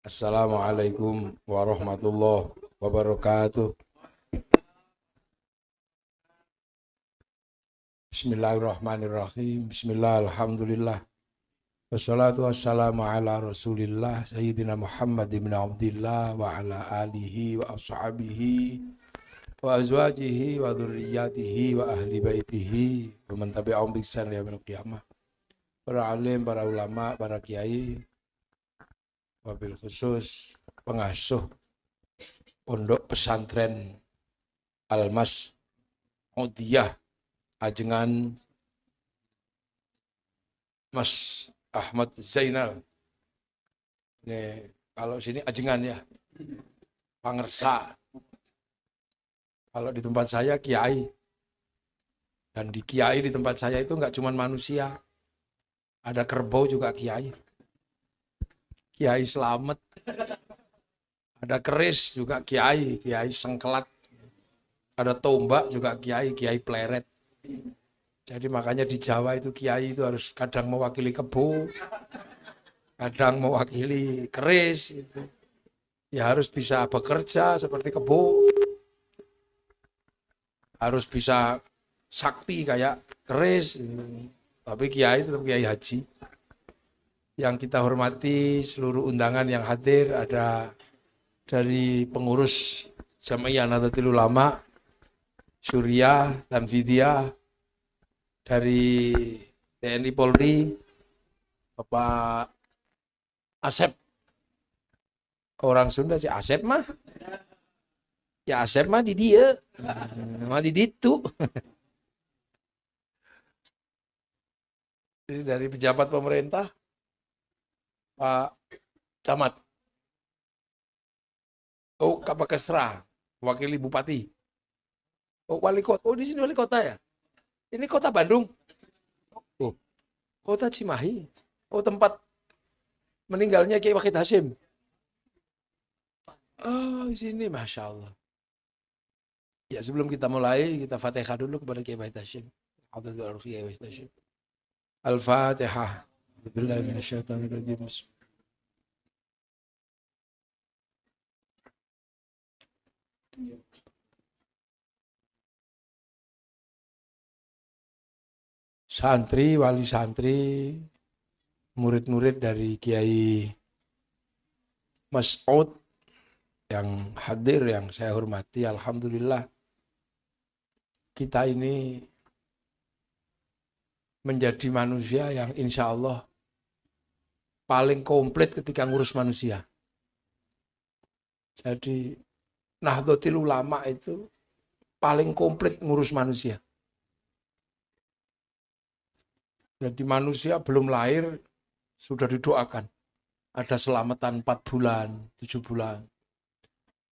Assalamualaikum warahmatullahi wabarakatuh. Bismillahirrahmanirrahim. Bismillah, alhamdulillah. Wassalatu wassalamu ala rasulillah Sayyidina Muhammad ibn Abdillah wa ala alihi wa ashabihi wa azwajihi wa dhurriyyatihi wa ahli baitihi wa man tabi'ahum bi ihsan ila yaumil qiyamah. Para alim, para ulama, para kiai, wabil khusus pengasuh pondok pesantren Al-Mas Udiyah ajengan Mas Ahmad Zainal. Nih, kalau sini ajengan ya, pangersa. Kalau di tempat saya kiai. Dan di kiai di tempat saya itu enggak cuma manusia. Ada kerbau juga kiai. Kiai Slamet. Ada keris juga kiai, kiai Sengkelat. Ada tombak juga kiai, kiai Pleret. Jadi makanya di Jawa itu kiai itu harus kadang mewakili kebo, kadang mewakili keris. Gitu. Ya harus bisa bekerja seperti kebo, harus bisa sakti kayak keris. Gitu. Tapi kiai tetap kiai haji. Yang kita hormati seluruh undangan yang hadir ada dari pengurus Jamiah Nahdlatul Ulama, Surya dan Vidya, dari TNI Polri, Bapak Asep. Orang Sunda sih Asep mah. Ya Asep mah di dia. Mah di ditu. Dari pejabat pemerintah, Pak Camat. Oh, Kapakesra, wakili bupati. Oh, wali kota. Oh, di sini wali kota ya? Ini kota Bandung. Oh, kota Cimahi. Oh, tempat meninggalnya Kiai Wahid Hasyim. Oh, di sini Masya Allah. Ya, sebelum kita mulai, kita Fatihah dulu kepada Kiai Wahid Hasyim. Al-Fatihah. Bismillahirrahmanirrahim. Santri, wali santri, murid-murid dari Kiai Mas'ud yang hadir, yang saya hormati, alhamdulillah kita ini menjadi manusia yang insya Allah paling komplit ketika ngurus manusia. Jadi Nahdlatul Ulama itu paling komplit ngurus manusia. Jadi manusia belum lahir sudah didoakan. Ada selamatan 4 bulan, 7 bulan.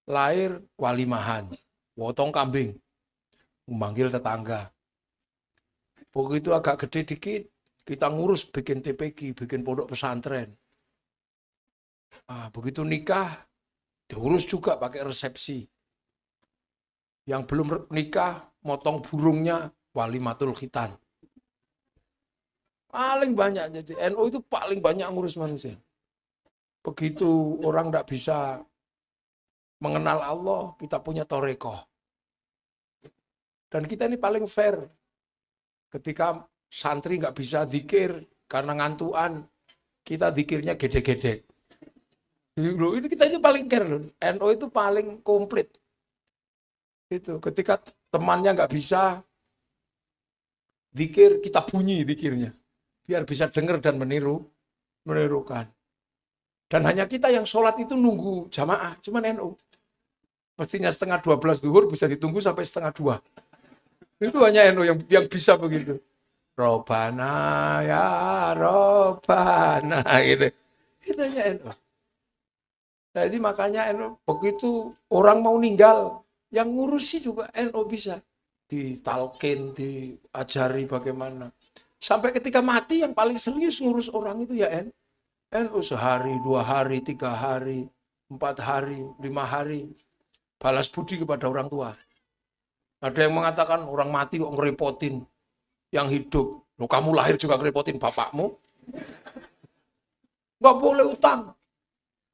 Lahir walimahan, potong kambing, memanggil tetangga. Begitu agak gede dikit, kita ngurus bikin TPQ, bikin pondok pesantren. Nah, begitu nikah, diurus juga pakai resepsi. Yang belum nikah, motong burungnya, walimatul khitan. Paling banyak, jadi NU itu paling banyak ngurus manusia. Begitu orang tidak bisa mengenal Allah, kita punya torekoh. Dan kita ini paling fair. Ketika santri nggak bisa zikir karena ngantuan, kita zikirnya gede-gede. Ini kita itu paling care loh. NU itu paling komplit. Itu ketika temannya nggak bisa zikir, kita bunyi zikirnya. Biar bisa dengar dan menirukan. Dan hanya kita yang sholat itu nunggu jamaah, cuman NU. Mestinya 11:30 zuhur bisa ditunggu sampai 1:30. Itu hanya NU yang bisa begitu. Robana ya Robana gitu. Itu hanya NU. Jadi makanya NU begitu orang mau ninggal, yang ngurusi juga NU bisa. Ditalkin, diajari bagaimana. Sampai ketika mati yang paling serius ngurus orang itu ya NU sehari, 2 hari, 3 hari, 4 hari, 5 hari. Balas budi kepada orang tua. Ada yang mengatakan orang mati kok ngerepotin yang hidup. Loh, kamu lahir juga ngerepotin bapakmu. Nggak boleh utang.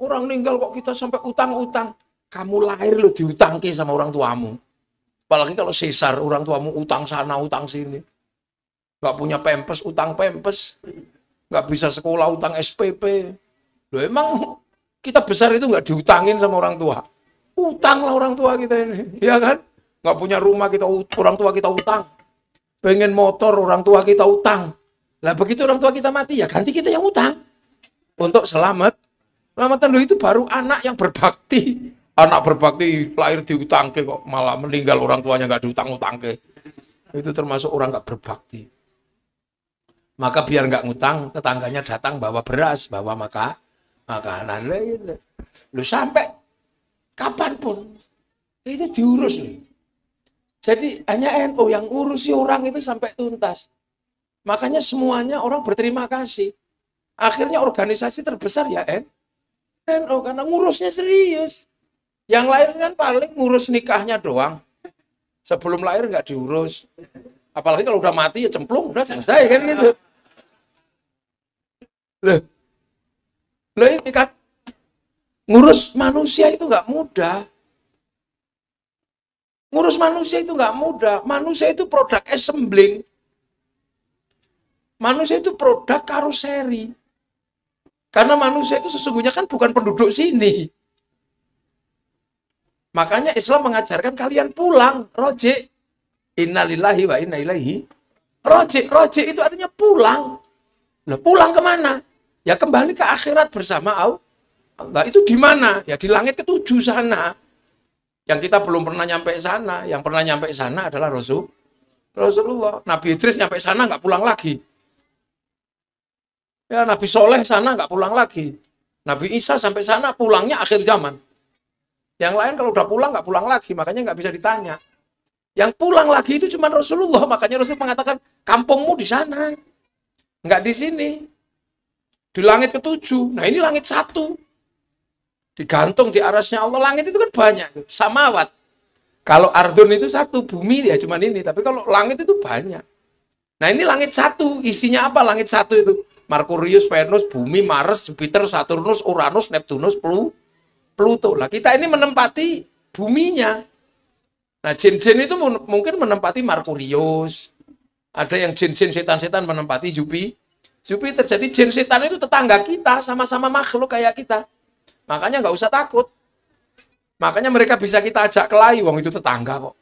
Orang meninggal kok kita sampai utang-utang. Kamu lahir lo diutangke sama orang tuamu. Apalagi kalau sesar, orang tuamu utang sana, utang sini. Nggak punya pempes, utang pempes. Nggak bisa sekolah, utang SPP. Loh emang kita besar itu nggak diutangin sama orang tua. Utang lah orang tua kita ini. Ya kan? Nggak punya rumah, orang tua kita utang. Pengen motor, orang tua kita utang. Lah begitu orang tua kita mati, ya ganti kita yang utang. Untuk selamatan lo itu baru anak yang berbakti. Anak berbakti lahir diutangke kok malah meninggal orang tuanya nggak diutang-utangke. Itu termasuk orang nggak berbakti. Maka biar nggak ngutang, tetangganya datang bawa beras, bawa makanan. Lu sampai kapanpun itu diurus nih. Jadi hanya NU yang ngurusi orang itu sampai tuntas. Makanya semuanya orang berterima kasih. Akhirnya organisasi terbesar ya NU karena ngurusnya serius. Yang lain kan paling ngurus nikahnya doang. Sebelum lahir nggak diurus. Apalagi kalau udah mati ya cemplung, udah selesai kan gitu. Loh ini kan ngurus manusia itu nggak mudah. Ngurus manusia itu nggak mudah. Manusia itu produk assembling. Manusia itu produk karoseri. Karena manusia itu sesungguhnya kan bukan penduduk sini. Makanya Islam mengajarkan kalian pulang, roji. Innalillahi wa inna ilaihi. Roji itu artinya pulang. Nah, pulang kemana? Ya kembali ke akhirat bersama Allah. Itu di mana? Ya di langit ketujuh sana. Yang kita belum pernah nyampe sana. Yang pernah nyampe sana adalah Rasulullah. Nabi Idris nyampe sana nggak pulang lagi. Ya Nabi Soleh sana nggak pulang lagi. Nabi Isa sampai sana pulangnya akhir zaman. Yang lain kalau udah pulang nggak pulang lagi. Makanya nggak bisa ditanya. Yang pulang lagi itu cuma Rasulullah. Makanya Rasul mengatakan kampungmu di sana. Nggak di sini. Di langit ketujuh. Nah ini langit satu. Digantung di arasnya Allah. Langit itu kan banyak. Samawat. Kalau Ardun itu satu. Bumi ya cuma ini. Tapi kalau langit itu banyak. Nah ini langit satu. Isinya apa langit satu itu? Merkurius, Venus, Bumi, Mars, Jupiter, Saturnus, Uranus, Neptunus, Pluto. Lah kita ini menempati buminya. Nah jin-jin itu mungkin menempati Merkurius. Ada yang jin-jin setan-setan menempati Jupiter. Jadi jin setan itu tetangga kita, sama-sama makhluk kayak kita. Makanya nggak usah takut. Makanya mereka bisa kita ajak kelahi, wong itu tetangga kok.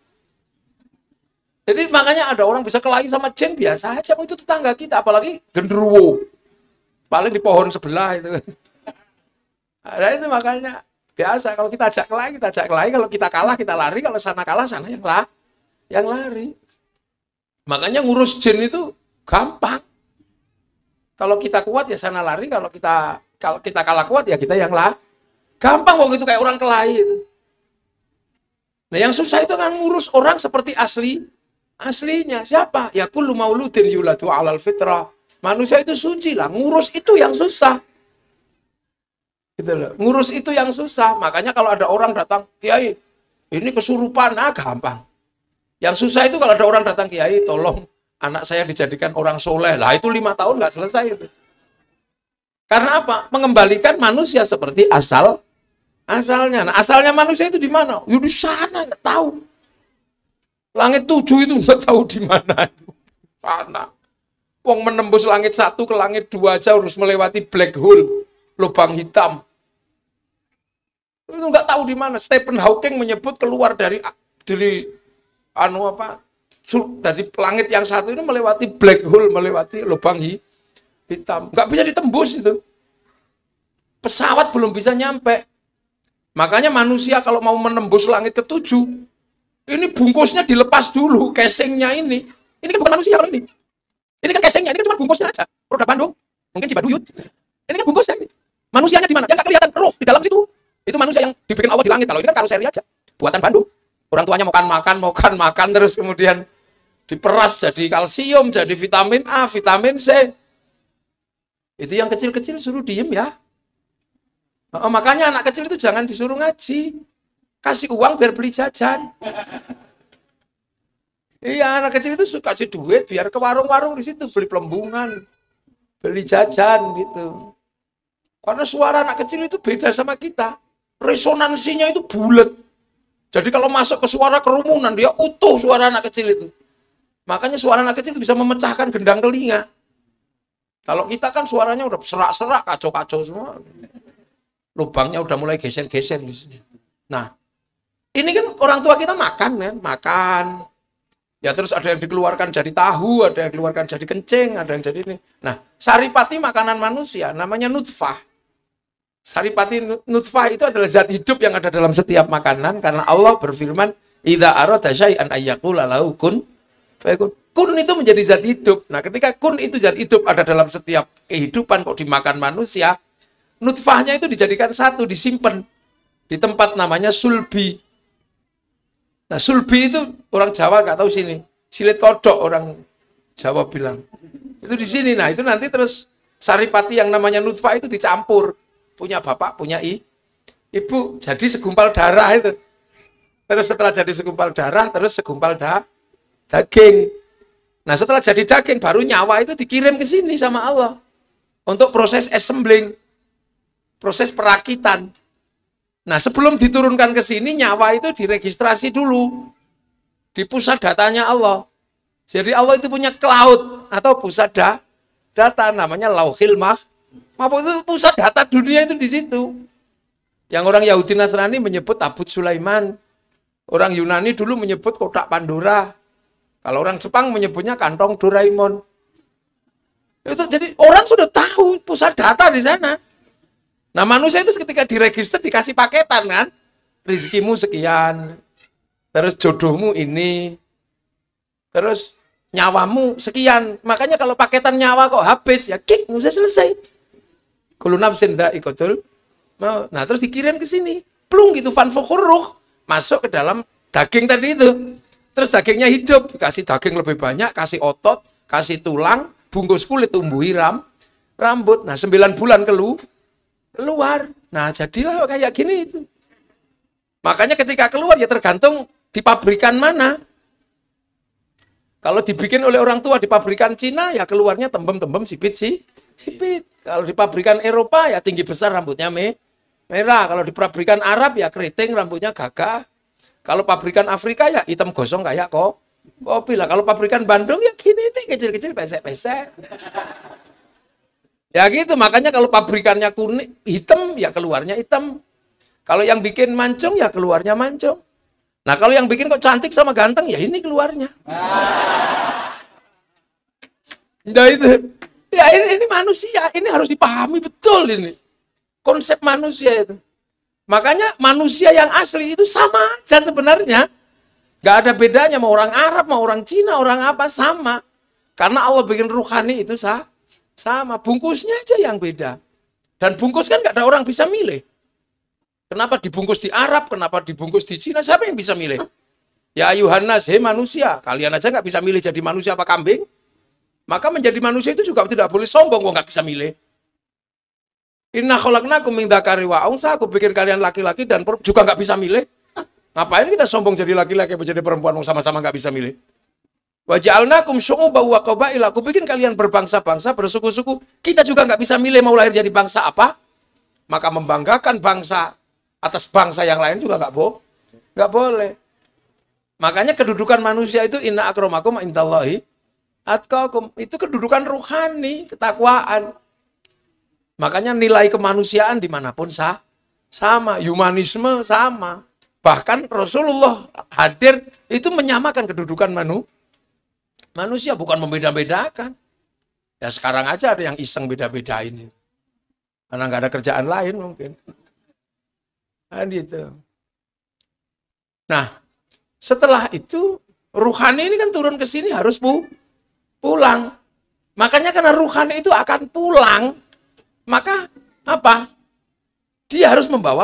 Jadi makanya ada orang bisa kelahi sama jin biasa aja, itu tetangga kita, apalagi genderuwo. Paling di pohon sebelah itu. Nah itu makanya biasa kalau kita ajak kelahi, kalau kita kalah kita lari, kalau sana kalah sana yang lari. Makanya ngurus jin itu gampang. Kalau kita kuat ya sana lari, kalau kita kalah kuat ya kita yang gampang kok itu kayak orang kelahi itu. Nah yang susah itu kan ngurus orang seperti aslinya. Siapa? Ya kullu mauludin yuladu 'alal fitrah. Manusia itu suci lah, ngurus itu yang susah. Gitu loh. Ngurus itu yang susah. Makanya kalau ada orang datang, Kiai, ini kesurupan, gampang. Yang susah itu kalau ada orang datang, Kiai, tolong anak saya dijadikan orang soleh. Lah itu 5 tahun nggak selesai itu. Karena apa? Mengembalikan manusia seperti asalnya. Nah, asalnya manusia itu di mana? Ya di sana, nggak tahu. Langit 7 itu nggak tahu di mana itu. Sana. Wong menembus langit 1 ke langit 2 aja harus melewati black hole, lubang hitam. Itu nggak tahu di mana. Stephen Hawking menyebut keluar dari dari langit yang satu ini melewati black hole, melewati lubang hitam. Nggak bisa ditembus itu. Pesawat belum bisa nyampe. Makanya manusia kalau mau menembus langit ke-7, ini bungkusnya dilepas dulu, casingnya ini. Ini kan bukan manusia kalau ini. Ini kan casingnya, ini kan cuma bungkusnya aja. Produk Bandung, mungkin Cibaduyut. Ini kan bungkusnya ini. Manusianya di mana? Yang nggak kelihatan, ruh di dalam situ. Itu manusia yang dibikin Allah di langit. Kalau ini kan karoseri aja. Buatan Bandung. Orang tuanya makan terus kemudian diperas jadi kalsium, jadi vitamin A, vitamin C. Itu yang kecil-kecil suruh diem ya. Makanya anak kecil itu jangan disuruh ngaji. Kasih uang biar beli jajan. Iya, anak kecil itu suka kasih duit biar ke warung-warung di situ beli pelembungan, beli jajan gitu. Karena suara anak kecil itu beda sama kita. Resonansinya itu bulat. Jadi kalau masuk ke suara kerumunan, dia utuh suara anak kecil itu. Makanya suara anak kecil itu bisa memecahkan gendang telinga. Kalau kita kan suaranya udah serak-serak, kacau-kacau semua. Lubangnya udah mulai geser-geser di sini. Nah, ini kan orang tua kita makan kan, makan. Ya terus ada yang dikeluarkan jadi tahu, ada yang dikeluarkan jadi kencing, ada yang jadi ini. Nah, saripati makanan manusia namanya nutfah. Saripati nutfah itu adalah zat hidup yang ada dalam setiap makanan karena Allah berfirman, "Idza arada syai'an ayyaqula lahu kun fayakun." Kun itu menjadi zat hidup. Nah, ketika kun itu zat hidup ada dalam setiap kehidupan kok dimakan manusia, nutfahnya itu dijadikan satu, disimpan di tempat namanya sulbi. Nah, sulbi itu orang Jawa nggak tahu sini. Silit kodok orang Jawa bilang. Itu di sini. Nah, itu nanti terus saripati yang namanya nutfah itu dicampur. Punya bapak, punya ibu. Jadi segumpal darah itu. Terus setelah jadi segumpal darah, terus segumpal daging. Nah, setelah jadi daging, baru nyawa itu dikirim ke sini sama Allah. Untuk proses assembling. Proses perakitan. Nah, sebelum diturunkan ke sini, nyawa itu diregistrasi dulu. Di pusat datanya Allah. Jadi Allah itu punya cloud atau pusat data namanya Lauhil Mahfuz. Itu pusat data dunia itu di situ. Yang orang Yahudi Nasrani menyebut Tabut Sulaiman. Orang Yunani dulu menyebut kotak Pandora. Kalau orang Jepang menyebutnya kantong Doraemon. Itu jadi orang sudah tahu pusat data di sana. Nah, manusia itu ketika diregister dikasih paketan kan. Rezekimu sekian. Terus jodohmu ini. Terus nyawamu sekian. Makanya kalau paketan nyawa kok habis ya kick, nggak usah selesai. Kullu nafsin dha'iqatul maut. Nah, terus dikirim ke sini. Plung gitu fanfukhurruh. Masuk ke dalam daging tadi itu. Terus dagingnya hidup, kasih daging lebih banyak, kasih otot, kasih tulang, bungkus kulit, tumbuhi rambut. Nah, 9 bulan keluar. Nah, jadilah kayak gini itu. Makanya ketika keluar ya tergantung di pabrikan mana. Kalau dibikin oleh orang tua di pabrikan Cina ya keluarnya tembem-tembem sipit. Kalau di pabrikan Eropa ya tinggi besar rambutnya merah. Kalau di pabrikan Arab ya keriting rambutnya gagah. Kalau pabrikan Afrika ya hitam gosong kayak kopi lah. Kalau pabrikan Bandung ya gini nih kecil-kecil pesek-pesek. Ya gitu, makanya kalau pabrikannya kuning hitam ya keluarnya hitam. Kalau yang bikin mancung ya keluarnya mancung. Nah, kalau yang bikin kok cantik sama ganteng ya ini keluarnya. Nah itu. Ya ini manusia, ini harus dipahami betul ini. Konsep manusia itu. Makanya manusia yang asli itu sama aja sebenarnya. Gak ada bedanya mau orang Arab, mau orang Cina, orang apa sama. Karena Allah bikin ruhani itu sama. Bungkusnya aja yang beda. Dan bungkus kan gak ada orang bisa milih. Kenapa dibungkus di Arab, kenapa dibungkus di Cina, siapa yang bisa milih? Ya ayuhannas, hei manusia, kalian aja gak bisa milih jadi manusia apa kambing. Maka menjadi manusia itu juga tidak boleh sombong, kok nggak bisa milih. Inna khalaqnakum min dzakari wa unsa, aku bikin kalian laki-laki dan juga nggak bisa milih. Ngapain kita sombong jadi laki-laki menjadi perempuan sama-sama nggak bisa milih? Wa ja'alnakum syu'uban wa qabaila, aku bikin kalian berbangsa-bangsa, bersuku-suku. Kita juga nggak bisa milih mau lahir jadi bangsa apa. Maka membanggakan bangsa atas bangsa yang lain juga nggak boleh. Makanya kedudukan manusia itu inna akramakum indallahi atqakum, itu kedudukan ruhani, ketakwaan. Makanya nilai kemanusiaan dimanapun sama, humanisme sama. Bahkan Rasulullah hadir itu menyamakan kedudukan manusia, bukan membeda-bedakan. Ya sekarang aja ada yang iseng beda-bedain. Karena nggak ada kerjaan lain mungkin. Nah, gitu. Nah, setelah itu ruhani ini kan turun ke sini harus pulang. Makanya karena ruhani itu akan pulang, maka apa? Dia harus membawa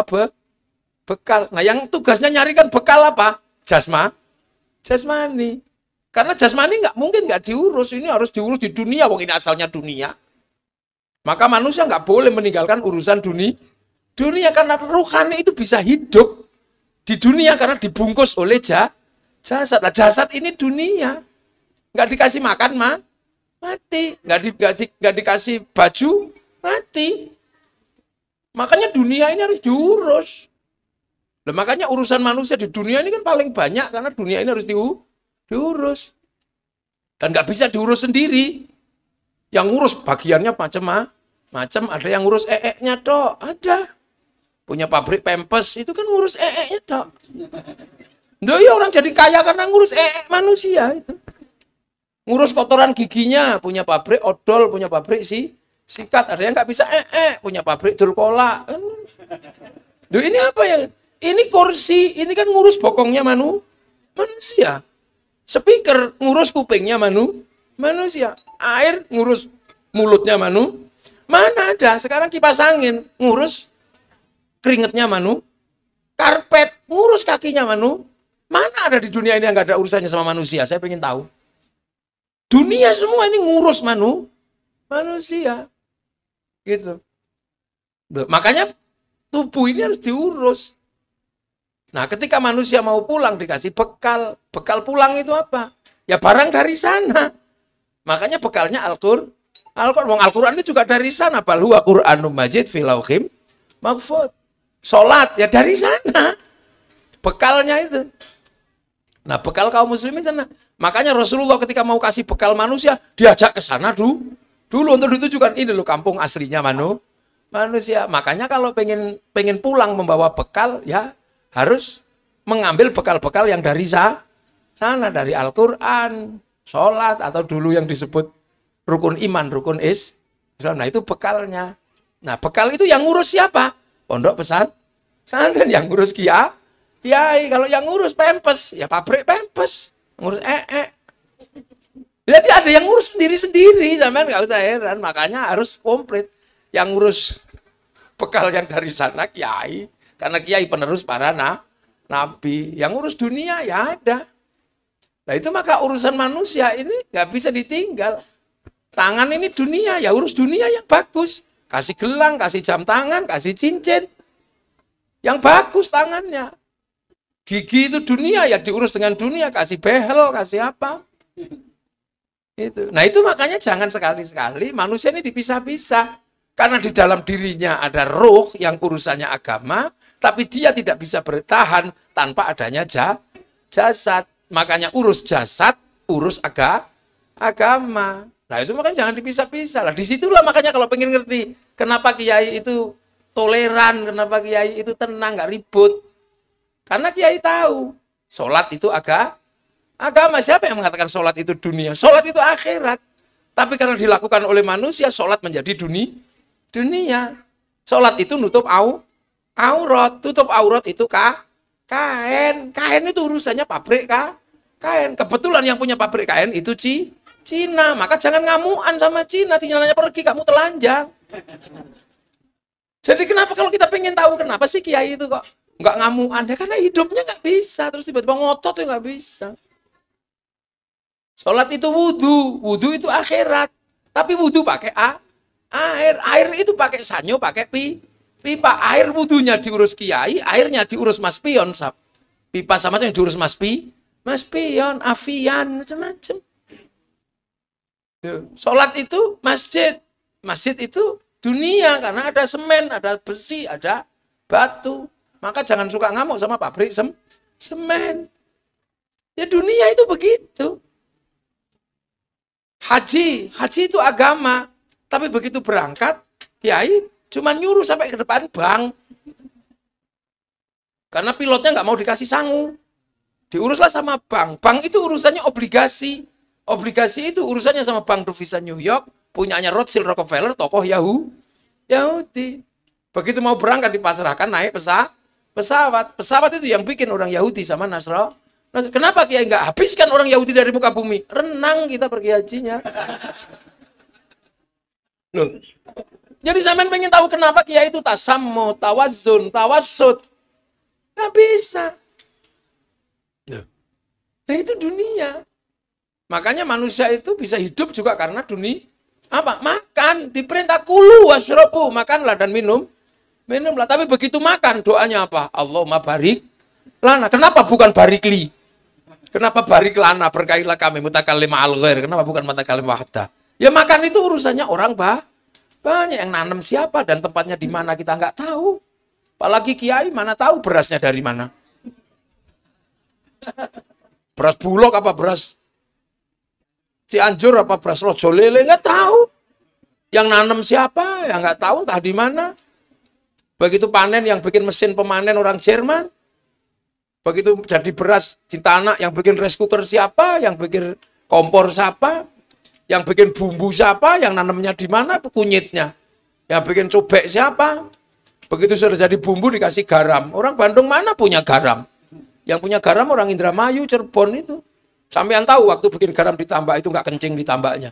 bekal. Nah, yang tugasnya nyarikan bekal apa? Jasmani. Karena jasmani nggak mungkin nggak diurus. Ini harus diurus di dunia. Wong ini asalnya dunia. Maka manusia nggak boleh meninggalkan urusan dunia karena ruhani itu bisa hidup di dunia karena dibungkus oleh jasad. Nah, jasad ini dunia. Nggak dikasih makan mati, nggak dikasih baju mati. Makanya dunia ini harus diurus. Nah, makanya urusan manusia di dunia ini kan paling banyak karena dunia ini harus diurus. Dan nggak bisa diurus sendiri. Yang ngurus bagiannya macam-macam. Ada yang ngurus nya toh, ada. Punya pabrik Pampers itu kan ngurus nya toh. Nah, ya orang jadi kaya karena ngurus manusia itu. Ngurus kotoran giginya, punya pabrik odol, punya pabrik sikat. Ada yang nggak bisa punya pabrik dulkola. Duh, ini apa ya? Ini kursi, ini kan ngurus bokongnya manusia. Speaker ngurus kupingnya manusia. Air ngurus mulutnya Mana ada? Sekarang kipas angin ngurus keringetnya Karpet ngurus kakinya Mana ada di dunia ini yang nggak ada urusannya sama manusia? Saya pengen tahu. Dunia semua ini ngurus manusia. Gitu. Makanya tubuh ini harus diurus. Nah, ketika manusia mau pulang dikasih bekal. Bekal pulang itu apa? Ya barang dari sana. Makanya bekalnya Al-Qur'an. Al-Qur'an itu juga dari sana. Bal huwa Qur'anum Majid fi lauhim mahfuz. Salat ya dari sana. Bekalnya itu. Nah, bekal kaum muslimin sana. Makanya Rasulullah ketika mau kasih bekal manusia, diajak ke sana dulu untuk ditujukan ini loh kampung aslinya manusia. Makanya kalau pengen pulang membawa bekal ya harus mengambil bekal-bekal yang dari sana, dari Al-Qur'an, sholat, atau dulu yang disebut rukun iman, rukun Islam. Nah, itu bekalnya. Nah, bekal itu yang ngurus siapa? Pondok pesantren, yang ngurus kiai. Kalau yang ngurus Pampers, ya pabrik Pampers. Ngurus Jadi ada yang ngurus sendiri-sendiri, sampean nggak usah heran. Makanya harus komplit. Yang ngurus bekal yang dari sana kiai. Karena kiai penerus para nabi. Yang ngurus dunia ya ada. Nah itu maka urusan manusia ini nggak bisa ditinggal. Tangan ini dunia, ya urus dunia yang bagus. Kasih gelang, kasih jam tangan, kasih cincin. Yang bagus tangannya. Gigi itu dunia, ya diurus dengan dunia. Kasih behel, kasih apa. Itu. Nah itu makanya jangan sekali-sekali manusia ini dipisah-pisah. Karena di dalam dirinya ada ruh yang urusannya agama, tapi dia tidak bisa bertahan tanpa adanya jasad. Makanya urus jasad, urus agama. Nah itu makanya jangan dipisah-pisah. Lah disitulah makanya kalau pengen ngerti kenapa kiai itu toleran, kenapa kiai itu tenang, nggak ribut. Karena kiai tahu sholat itu agama. Siapa yang mengatakan sholat itu dunia? Sholat itu akhirat. Tapi karena dilakukan oleh manusia, sholat menjadi dunia. Sholat itu nutup aurat. Tutup aurat itu kain. Kain itu urusannya pabrik kain. Kebetulan yang punya pabrik kain itu Cina. Maka jangan ngamuan sama Cina. Tinggalnya pergi, kamu telanjang. Jadi kenapa kalau kita pengen tahu kenapa sih kiai itu kok nggak ngamuan? Ya karena hidupnya nggak bisa. Terus tiba-tiba ngotot ya nggak bisa. Sholat itu wudhu itu akhirat. Tapi wudhu pakai air itu pakai sanyo, pakai pipa. Air wudhunya diurus kiai, airnya diurus mas pion. Pipa sama yang diurus mas pion, afian, macam-macam. Sholat itu masjid itu dunia karena ada semen, ada besi, ada batu. Maka jangan suka ngamuk sama pabrik semen. Ya dunia itu begitu. Haji itu agama. Tapi begitu berangkat, kiai cuma nyuruh sampai ke depan bank. Karena pilotnya nggak mau dikasih sangu. Diuruslah sama bank. Bank itu urusannya obligasi. Obligasi itu urusannya sama Bank Devisa New York. Punyanya Rothschild Rockefeller, tokoh Yahudi. Begitu mau berangkat dipasrahkan naik pesawat. Pesawat itu yang bikin orang Yahudi sama Nasrani. Kenapa kiai nggak habiskan orang Yahudi dari muka bumi? Renang kita pergi hajinya. Loh. Jadi sampean pengen tahu kenapa kiai itu tasammu, tawazzun, tawassut. Nggak bisa. Loh. Nah itu dunia. Makanya manusia itu bisa hidup juga karena dunia. Apa? Makan. Diperintah kulu wasrobu. Makanlah dan minumlah. Tapi begitu makan doanya apa? Allahumma barik lana. Kenapa bukan barikli? Kenapa barik lana? Berkailah kami mutakallim al ghair. Kenapa bukan mutakallim wahda? Ya makan itu urusannya orang Banyak yang nanam siapa dan tempatnya di mana kita nggak tahu. Apalagi kiai mana tahu berasnya dari mana. Beras Bulog apa beras Cianjur apa beras Lojolele nggak tahu. Yang nanam siapa yang nggak tahu entah di mana. Begitu panen yang bikin mesin pemanen orang Jerman. Begitu jadi beras di tanah yang bikin rice cooker siapa, yang bikin kompor siapa, yang bikin bumbu siapa, yang nanamnya di mana kunyitnya. Yang bikin cobek siapa. Begitu sudah jadi bumbu dikasih garam. Orang Bandung mana punya garam? Yang punya garam orang Indramayu, Cirebon itu. Sampean tahu waktu bikin garam ditambah itu nggak kencing ditambahnya.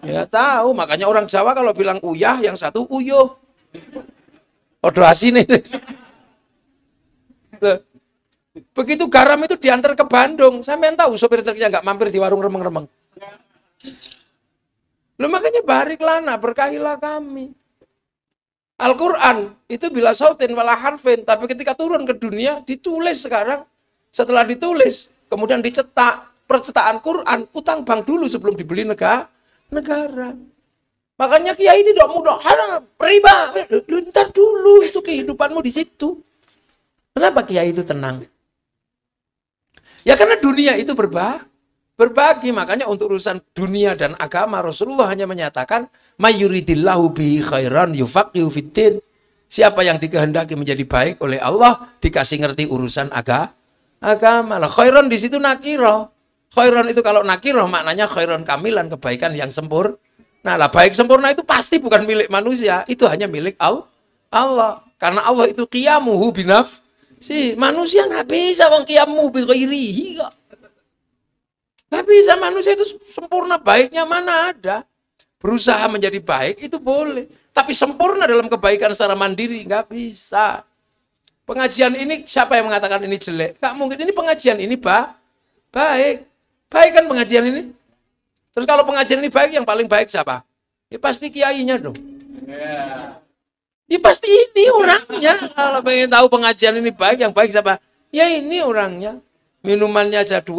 Ya tahu, makanya orang Jawa kalau bilang uyah, yang satu uyuh. Odo asin itu. Begitu garam itu diantar ke Bandung, sampean tahu sopir truknya nggak mampir di warung remeng-remeng. Loh makanya barik lana, berkahilah kami. Al-Quran itu bila sautin wala harfin, tapi ketika turun ke dunia ditulis sekarang. Setelah ditulis, kemudian dicetak, percetakan Quran, utang bank dulu sebelum dibeli negara. Makanya kiai tidak mudah, riba, ntar dulu itu kehidupanmu di situ. Kenapa kiai itu tenang? Ya karena dunia itu berbagi, makanya untuk urusan dunia dan agama Rasulullah hanya menyatakan mayuridillahu bihi khairan yufaqihu fiddin. Siapa yang dikehendaki menjadi baik oleh Allah dikasih ngerti urusan agama. Lah khairan di situ nakiro. Khairan itu kalau nakiro maknanya khairan kamilan, kebaikan yang sempurna. Nah, lah baik sempurna itu pasti bukan milik manusia, itu hanya milik Allah. Karena Allah itu qiyamuhu binafsi. Manusia nggak bisa wong qiyamuhu bi ghairihi kok. Nggak bisa, manusia itu sempurna baiknya mana ada. Berusaha menjadi baik itu boleh. Tapi sempurna dalam kebaikan secara mandiri nggak bisa. Pengajian ini siapa yang mengatakan ini jelek? Nggak mungkin. Ini pengajian ini baik. Baik kan pengajian ini? Terus kalau pengajian ini baik, yang paling baik siapa? Ya pasti kiainya dong. Ya pasti ini orangnya. Kalau pengen tahu pengajian ini baik, yang baik siapa? Ya ini orangnya. Minumannya aja 2.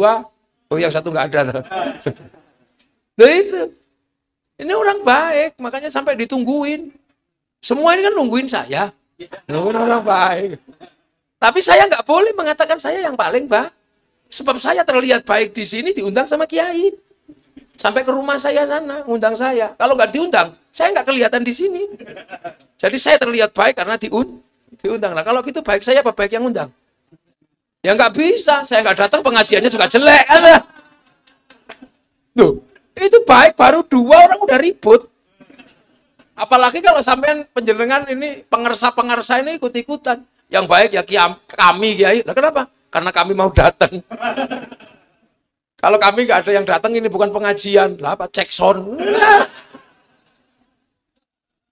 Oh yang satu nggak ada. Nah itu. Ini orang baik, makanya sampai ditungguin. Semua ini kan nungguin saya. Nungguin orang baik. Tapi saya nggak boleh mengatakan saya yang paling baik. Sebab saya terlihat baik di sini diundang sama kiai. Sampai ke rumah saya sana, undang saya. Kalau nggak diundang, saya nggak kelihatan di sini. Jadi saya terlihat baik karena diundang. Nah kalau gitu baik saya apa baik yang undang? Ya nggak bisa, saya nggak datang pengajiannya juga jelek. Tuh, itu baik baru 2 orang udah ribut. Apalagi kalau sampean penjenengan ini pengersa-pengersa ini ikut-ikutan. Yang baik ya kami kiai. Nah kenapa? Karena kami mau datang. Kalau kami nggak ada yang datang, ini bukan pengajian. Lah apa? Cek sound.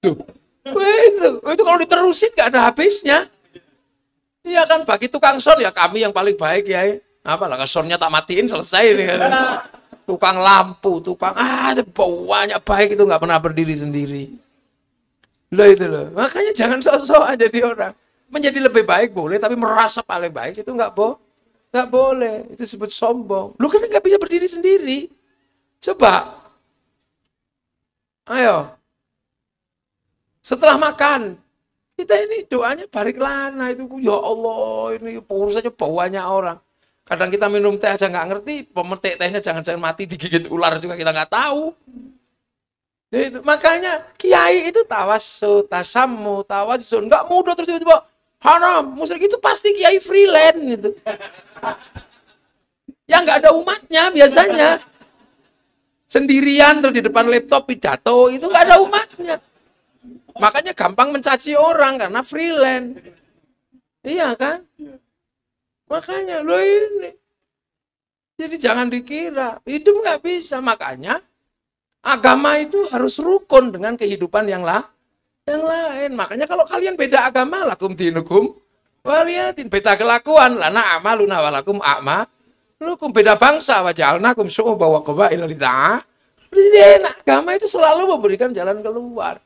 Tuh, itu kalau diterusin nggak ada habisnya. Iya kan, bagi tukang sound ya kami yang paling baik ya. Apalah, soundnya tak matiin selesai nih. Tukang lampu, tukang banyak baik itu nggak pernah berdiri sendiri. Loh itu loh. Makanya jangan sok-sok aja jadi orang. Menjadi lebih baik boleh, tapi merasa paling baik itu nggak boleh. Itu disebut sombong. Lu kan nggak bisa berdiri sendiri. Coba. Ayo. Setelah makan, kita ini doanya barik lana itu. Ya Allah, ini urusannya banyak orang. Kadang kita minum teh aja nggak ngerti, pemetik tehnya jangan-jangan mati digigit ular juga kita nggak tahu. Itu. Makanya kiai itu tawassul, tasammu, tawassul. Nggak mudah terus tiba-tiba haram, musyrik itu pasti kiai freelance gitu. Yang nggak ada umatnya biasanya. Sendirian terus di depan laptop pidato, itu nggak ada umatnya. Makanya gampang mencaci orang karena freelance. Iya kan? Makanya lo ini. Jadi jangan dikira, hidup nggak bisa. Makanya agama itu harus rukun dengan kehidupan yang lain. Makanya kalau kalian beda agama, lakum dinukum waliyatin. Beda kelakuan, lana amaluna walakum a'malukum. Beda bangsa, waja'alnakum syu'uban wa qabaila lita'arafu. Agama itu selalu memberikan jalan keluar.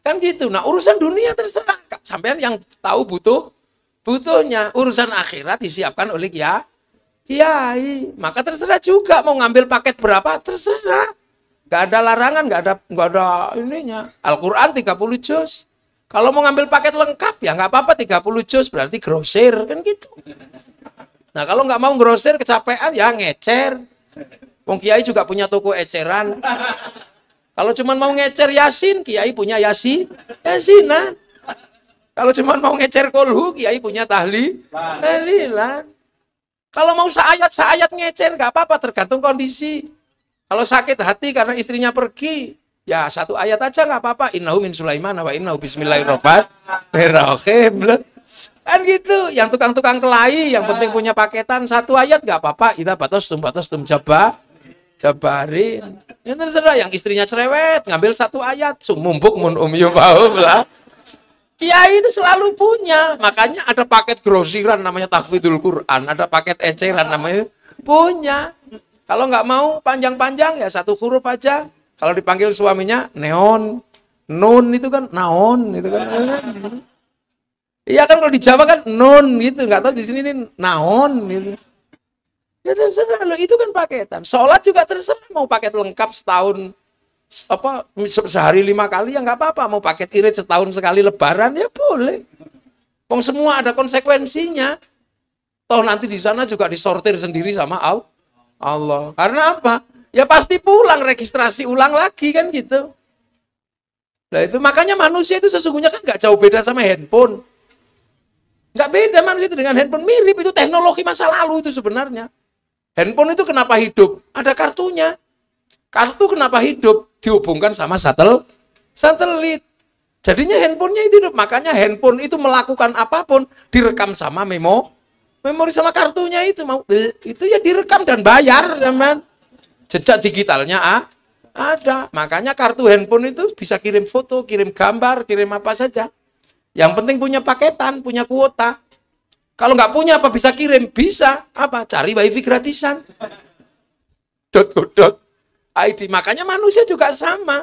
Kan gitu. Nah urusan dunia terserah. Sampean yang tahu butuhnya. Urusan akhirat disiapkan oleh kiai. Maka terserah juga mau ngambil paket berapa, terserah. Nggak ada larangan, nggak ada ininya. Al-Quran 30 juz. Kalau mau ngambil paket lengkap ya nggak apa-apa 30 juz, berarti grosir kan gitu. Nah kalau nggak mau grosir kecapean ya ngecer. Wong Kiai juga punya toko eceran. Kalau cuma mau ngecer Yasin, Kiai punya Yasinan. Kalau cuma mau ngecer kolhu, Kiai punya tahlilan. Kalau mau seayat ngecer nggak apa-apa, tergantung kondisi. Kalau sakit hati karena istrinya pergi, ya 1 ayat aja nggak apa-apa. Innahu min Sulaiman wa innahu bismillahirrahmanirrahim. Kan gitu. Yang tukang-tukang kelahi, yang penting punya paketan 1 ayat nggak apa-apa. Idza batastum jabarin. Yang terserah. Yang istrinya cerewet, ngambil 1 ayat. Sumumbuk mun yufahum lah. Kiai itu selalu punya. Makanya ada paket grosiran namanya tahfidzul Quran. Ada paket eceran namanya punya. Kalau nggak mau panjang-panjang ya 1 huruf aja. Kalau dipanggil suaminya neon, nun itu kan naon itu kan. Iya kan kalau di Jawa kan nun gitu, nggak tahu di sini ini naon gitu. Ya terserah loh, itu kan paketan. Sholat juga terserah mau paket lengkap setahun apa sehari 5 kali ya nggak apa-apa. Mau paket irit setahun sekali lebaran ya boleh. Wong semua ada konsekuensinya. Toh nanti di sana juga disortir sendiri sama Allah. Karena apa? Ya pasti pulang, registrasi ulang lagi kan gitu. Nah itu makanya manusia itu sesungguhnya kan nggak jauh beda sama handphone. Nggak beda manusia itu dengan handphone, mirip, itu teknologi masa lalu itu sebenarnya. Handphone itu kenapa hidup? Ada kartunya. Kartu kenapa hidup? Dihubungkan sama satelit. Jadinya handphonenya itu hidup. Makanya handphone itu melakukan apapun direkam sama memori sama kartunya itu ya direkam dan bayar, teman. Jejak digitalnya ada. Makanya kartu handphone itu bisa kirim foto, kirim gambar, kirim apa saja. Yang penting punya paketan, punya kuota. Kalau nggak punya apa bisa kirim? Bisa. Apa? Cari wifi gratisan. .ID. Makanya manusia juga sama.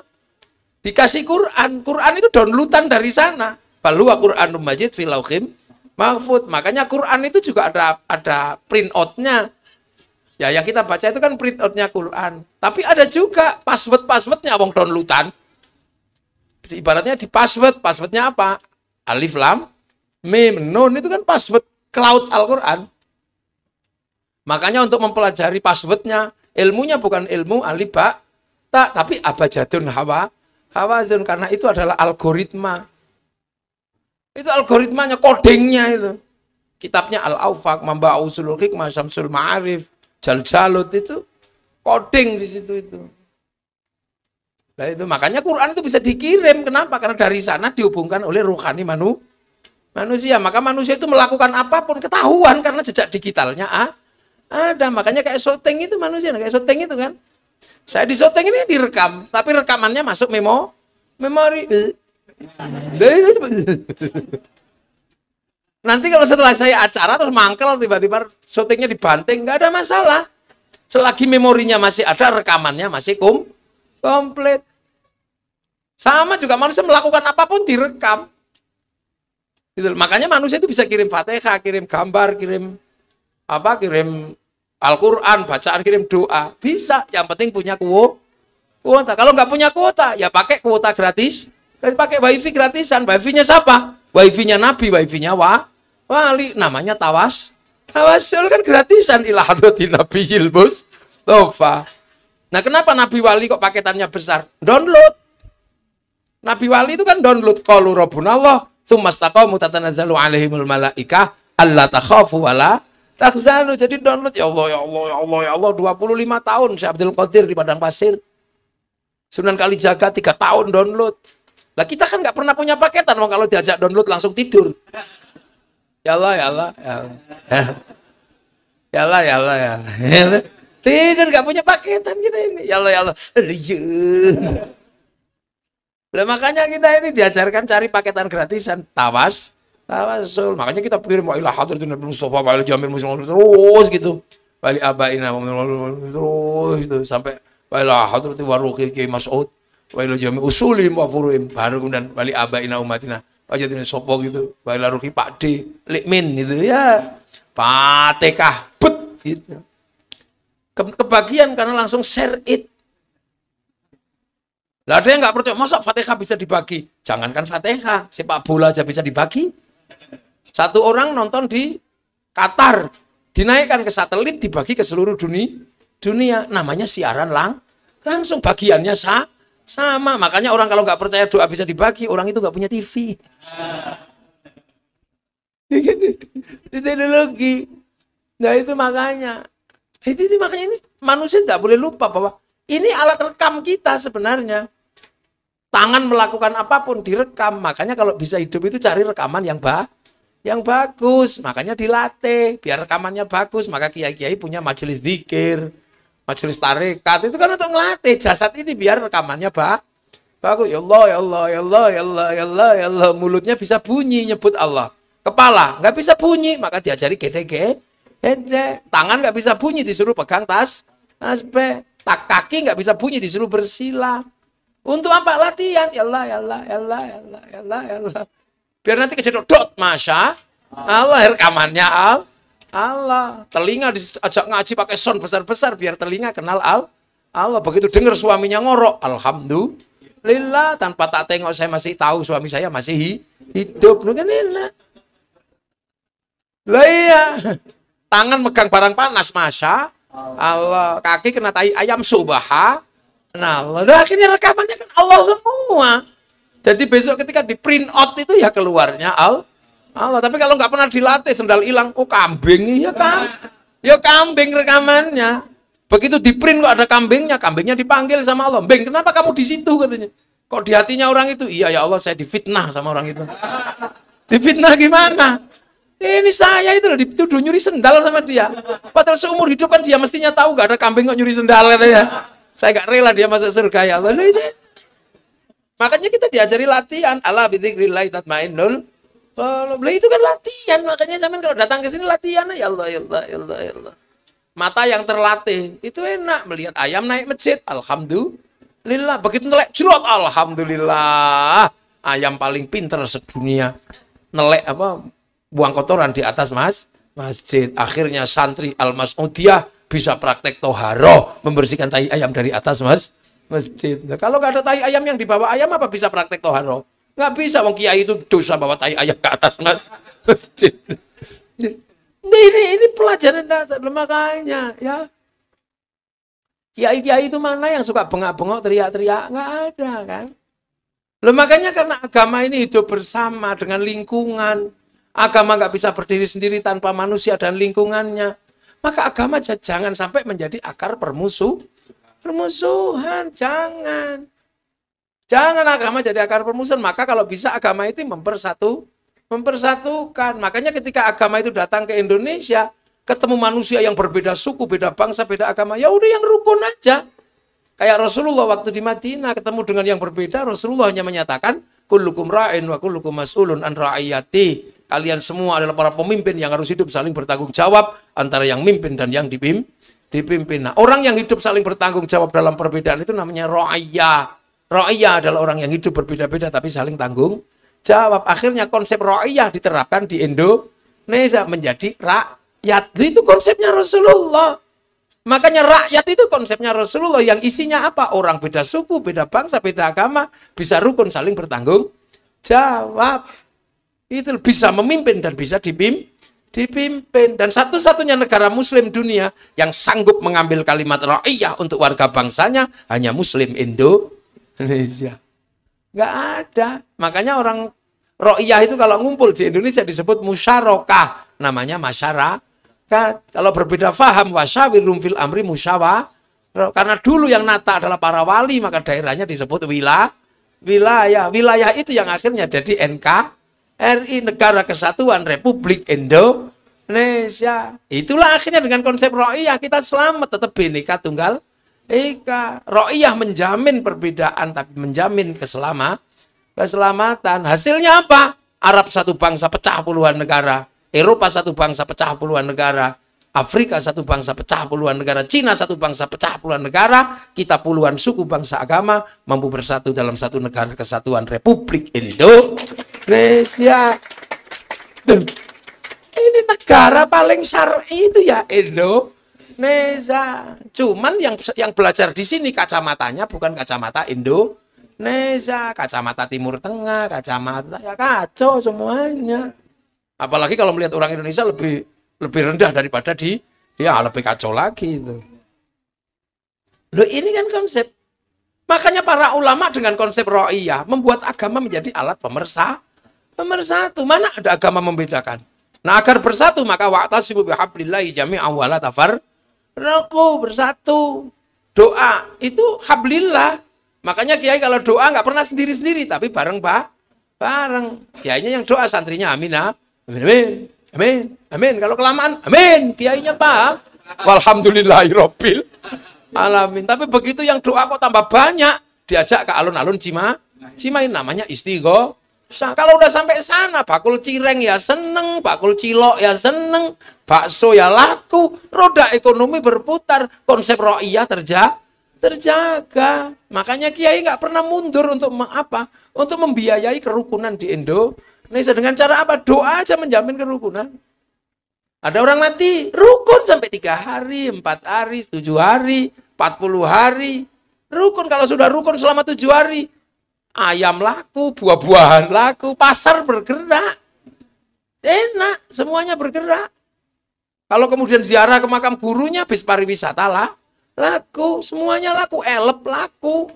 Dikasih Quran. Quran itu downloadan dari sana. Balwa Quranum Majid fil lauhim mahfud. Makanya Quran itu juga ada print out-nya. Ya yang kita baca itu kan print out-nya Quran. Tapi ada juga password-passwordnya wong downloadan. Ibaratnya di password-passwordnya apa? Alif lam mim nun itu kan password cloud Al-Quran. Makanya untuk mempelajari passwordnya, ilmunya bukan ilmu alif ba ta, tapi abajadun hawazun, karena itu adalah algoritma. Itu algoritmanya, codingnya itu. Kitabnya Al-Awfaq, Mamba Usulul Hikmah, Syamsul Ma'arif, Jaljalut itu coding di situ itu. Nah itu makanya Quran itu bisa dikirim. Kenapa? Karena dari sana dihubungkan oleh ruhani manusia. Maka manusia itu melakukan apapun ketahuan karena jejak digitalnya ada. Makanya kayak syuting itu manusia, kayak syuting itu kan. Saya di syuting ini direkam, tapi rekamannya masuk memori. Nanti kalau setelah saya acara terus mangkel tiba-tiba syutingnya dibanting, nggak ada masalah. Selagi memorinya masih ada, rekamannya masih komplit. Sama juga manusia melakukan apapun direkam. Gitu. Makanya manusia itu bisa kirim Fatihah, kirim gambar, kirim Al-Quran, bacaan, kirim doa. Bisa, yang penting punya kuota. Kalau nggak punya kuota, ya pakai kuota gratis. Dan pakai wifi gratisan. Wifi-nya siapa? Wifi-nya Nabi, wifi-nya wali. Namanya tawasul kan gratisan. Ila hadratin Nabiyil Mustafa. Nah kenapa Nabi Wali kok paketannya besar? Download. Nabi Wali itu kan download. Qalu rabbunallah, tsumastaqamu tatanazzalu alaihimul malaikah alla takhafu wala tahzanu. Jadi download, ya Allah, ya Allah, ya Allah, ya Allah. 25 tahun Syekh Abdul Qadir di Padang Pasir. Sunan Kalijaga 3 tahun download. Lah kita kan nggak pernah punya paketan, kalau diajak download langsung tidur. Ya Allah, ya Allah, ya Allah. Ya Allah, ya Allah, ya Allah. Tidur, nggak punya paketan kita ini. Ya Allah, ya Allah. Nah, makanya kita ini diajarkan cari paketan gratisan. Tawasul. Makanya kita kirim wa ila hadratin Nabi Mustafa wa ila jamil muslimin terus gitu. Wali abaina terus gitu sampai wa ila hadratin waruqi Ki Mas'ud wa ila jamil usulim wa furuim, baru kemudian wali abaina umatina wajatin sopo gitu. Wa ila ruqi Pak D Likmin gitu ya. Fatihah bet gitu. Kebagian karena langsung share it. Lah ada yang nggak percaya, masa Fatihah bisa dibagi? Jangankan Fatihah, sepak bola aja bisa dibagi. Satu orang nonton di Qatar, dinaikkan ke satelit, dibagi ke seluruh dunia. Namanya siaran langsung, bagiannya sama. Makanya orang kalau nggak percaya doa bisa dibagi, orang itu nggak punya TV. Teknologi. Nah itu makanya. Itu makanya ini manusia tidak boleh lupa bahwa ini alat rekam kita sebenarnya. Tangan melakukan apapun direkam. Makanya kalau bisa hidup itu cari rekaman yang bagus. Makanya dilatih biar rekamannya bagus. Maka kiai-kiai punya majelis zikir, majelis tarekat. Itu kan untuk ngelatih jasad ini biar rekamannya bagus. Ya Allah, ya Allah, ya Allah, ya Allah, ya Allah, ya Allah. Mulutnya bisa bunyi nyebut Allah. Kepala nggak bisa bunyi, maka diajari gede. Tangan nggak bisa bunyi, disuruh pegang tasbih. Kaki nggak bisa bunyi, disuruh bersila. Untuk apa? Latihan. Ya Allah, ya Allah, ya Allah, ya Allah, ya Allah, ya Allah. Biar nanti kejedot, masya Allah, rekamannya Allah. Telinga diajak ngaji pakai sound besar-besar, biar telinga kenal Allah. Begitu dengar suaminya ngorok, alhamdulillah. Tanpa tak tengok saya masih tahu suami saya masih hidup. Kan enak. Lah iya. Tangan megang barang panas, masya Allah. Kaki kena tai ayam, subhanallah. Nah, akhirnya rekamannya kan Allah semua. Jadi besok ketika di print out itu ya keluarnya Allah. Tapi kalau nggak pernah dilatih, sendal hilang, kambing ya kan? Ya kambing rekamannya. Begitu di print kok ada kambingnya dipanggil sama Allah. Beng, kenapa kamu di situ katanya? Kok di hatinya orang itu? Iya ya Allah, saya difitnah sama orang itu. Difitnah gimana? Ini saya itu loh dituduh nyuri sendal sama dia. Padahal seumur hidup kan dia mestinya tahu nggak ada kambing kok nyuri sendal katanya. Saya gak rela dia masuk surga ya Allah. Makanya kita diajari latihan. Ala bidzikrillah tatmainnul qulub. Itu kan latihan. Makanya sampean kalau datang ke sini latihan ya Allah, ya Allah, ya Allah, ya Allah. Mata yang terlatih itu enak melihat ayam naik masjid. Alhamdulillah. Begitu nelek jelot, alhamdulillah. Ayam paling pinter sedunia. Nelek buang kotoran di atas masjid. Akhirnya santri Al-Mas'udiyah bisa praktek toharoh, membersihkan tai ayam dari atas masjid. Nah, kalau nggak ada tai ayam yang dibawa ayam, apa bisa praktek toharoh? Nggak bisa, wong kiai itu dosa bawa tai ayam ke atas masjid. Ini pelajaran dasar, makanya ya. Kiai-kiai itu mana yang suka bengak-bengok, teriak-teriak? Nggak ada kan? Makanya karena agama ini hidup bersama dengan lingkungan. Agama nggak bisa berdiri sendiri tanpa manusia dan lingkungannya. Maka agama jangan sampai menjadi akar permusuhan. Jangan agama jadi akar permusuhan. Maka kalau bisa agama itu mempersatukan. Makanya ketika agama itu datang ke Indonesia, ketemu manusia yang berbeda suku, beda bangsa, beda agama, ya udah yang rukun aja. Kayak Rasulullah waktu di Madinah ketemu dengan yang berbeda, Rasulullah hanya menyatakan, kullukum ra'in wa kullukum mas'ulun an ra'iyati. Kalian semua adalah para pemimpin yang harus hidup saling bertanggung jawab antara yang mimpin dan yang dipimpin. Nah, orang yang hidup saling bertanggung jawab dalam perbedaan itu namanya ra'iyah. Ra'iyah adalah orang yang hidup berbeda-beda tapi saling tanggung jawab. Akhirnya konsep ra'iyah diterapkan di Indonesia menjadi rakyat. Itu konsepnya Rasulullah. Makanya rakyat itu konsepnya Rasulullah yang isinya apa? Orang beda suku, beda bangsa, beda agama bisa rukun saling bertanggung jawab. Itu bisa memimpin dan bisa dipimpin. Dan satu-satunya negara muslim dunia yang sanggup mengambil kalimat ra'iyah untuk warga bangsanya hanya muslim Indonesia. Nggak ada. Makanya orang ra'iyah itu kalau ngumpul di Indonesia disebut musyarakah. Namanya masyarakat. Kalau berbeda faham, wasyawirum fil amri musyawarah. Karena dulu yang nata adalah para wali, maka daerahnya disebut wilayah. Wilayah itu yang akhirnya jadi NKRI, Negara Kesatuan Republik Indonesia. Itulah akhirnya dengan konsep ra'iyah kita selamat, tetap Bhinneka Tunggal Ika. Ra'iyah menjamin perbedaan tapi menjamin keselamatan. Hasilnya apa? Arab satu bangsa pecah puluhan negara, Eropa satu bangsa pecah puluhan negara, Afrika satu bangsa pecah puluhan negara, Cina satu bangsa pecah puluhan negara, kita puluhan suku bangsa agama mampu bersatu dalam satu negara kesatuan Republik Indonesia. Ini negara paling syar'i itu ya Indonesia. Cuman yang belajar di sini kacamatanya bukan kacamata Indonesia. Indonesia, kacamata Timur Tengah, kacamata ya kacau semuanya. Apalagi kalau melihat orang Indonesia lebih rendah daripada dia lebih kacau lagi itu. Loh ini kan konsep. Makanya para ulama dengan konsep ro'iyah membuat agama menjadi alat pemersatu. Mana ada agama membedakan? Nah agar bersatu maka wa'tasimu bihablillahi jami'an wa la tafarraqu, bersatu. Doa itu hablillah. Makanya kiai kalau doa nggak pernah sendiri-sendiri tapi bareng. Kiainya yang doa, santrinya amin, amin, amin, amin. Kalau kelamaan, amin. Kiainya paham. Walhamdulillahirabbil alamin. Tapi begitu yang doa kok tambah banyak, diajak ke alun-alun Cimahi, namanya istighosah. Kalau udah sampai sana, bakul cireng ya seneng, bakul cilok ya seneng, bakso ya laku, roda ekonomi berputar, konsep ro'iyah terjaga. Makanya kiai nggak pernah mundur untuk Untuk membiayai kerukunan di Indonesia. Dengan cara apa? Doa aja menjamin kerukunan. Ada orang mati, rukun sampai 3 hari, 4 hari, 7 hari, 40 hari. Rukun, kalau sudah rukun selama 7 hari, ayam laku, buah-buahan laku, pasar bergerak. Enak, semuanya bergerak. Kalau kemudian ziarah ke makam gurunya, bis pariwisata laku, semuanya laku, elep laku.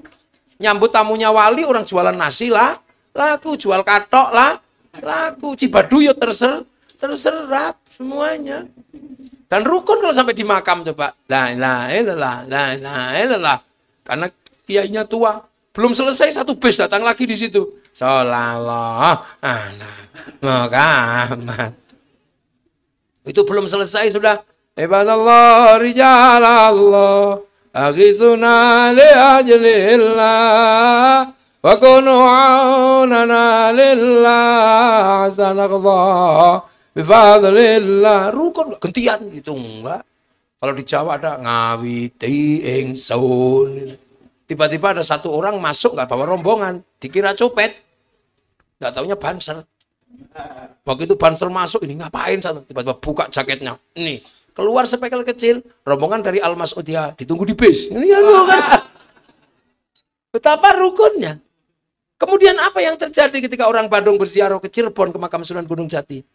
Nyambut tamunya wali, orang jualan nasi laku, jual katok laku, cibaduyut terserap semuanya. Dan rukun kalau sampai di makam coba. La ilaha illallah. Karena kiainya tua. Belum selesai satu bis datang lagi di situ. Sholawat ala Muhammad. Itu belum selesai sudah. Ibadallah rijalallah. Aghisuna li ajlillah. Wa kunu aunana lillah. Sanaqdha. Bifadlillah, rukun gentian gitu enggak. Kalau di Jawa ada ngawiti ingsun. Tiba-tiba ada satu orang masuk nggak bawa rombongan, dikira copet. Nggak taunya banser. Begitu banser masuk, ini ngapain satu? Tiba-tiba buka jaketnya. Ini keluar spekel kecil, rombongan dari Al-Mas'udiyah, ditunggu di bis. Ini ya kan. Betapa rukunnya. Kemudian apa yang terjadi ketika orang Bandung berziarah ke Cirebon ke makam Sunan Gunung Jati?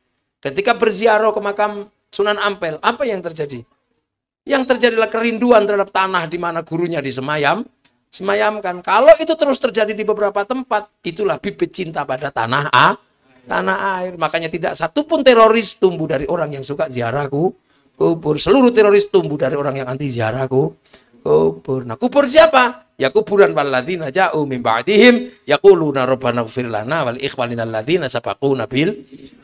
Ketika berziarah ke makam Sunan Ampel, apa yang terjadi? Yang terjadilah kerinduan terhadap tanah di mana gurunya disemayamkan. Kalau itu terus terjadi di beberapa tempat, itulah bibit cinta pada tanah air. Makanya tidak satupun teroris tumbuh dari orang yang suka ziarah kubur. Seluruh teroris tumbuh dari orang yang anti ziarah kubur. Nah, kubur siapa? Ya kuburan walladzina ja'u min ba'dihim yaquluna rabbana ighfir lana wal ikhwanina alladzina sabaquna bil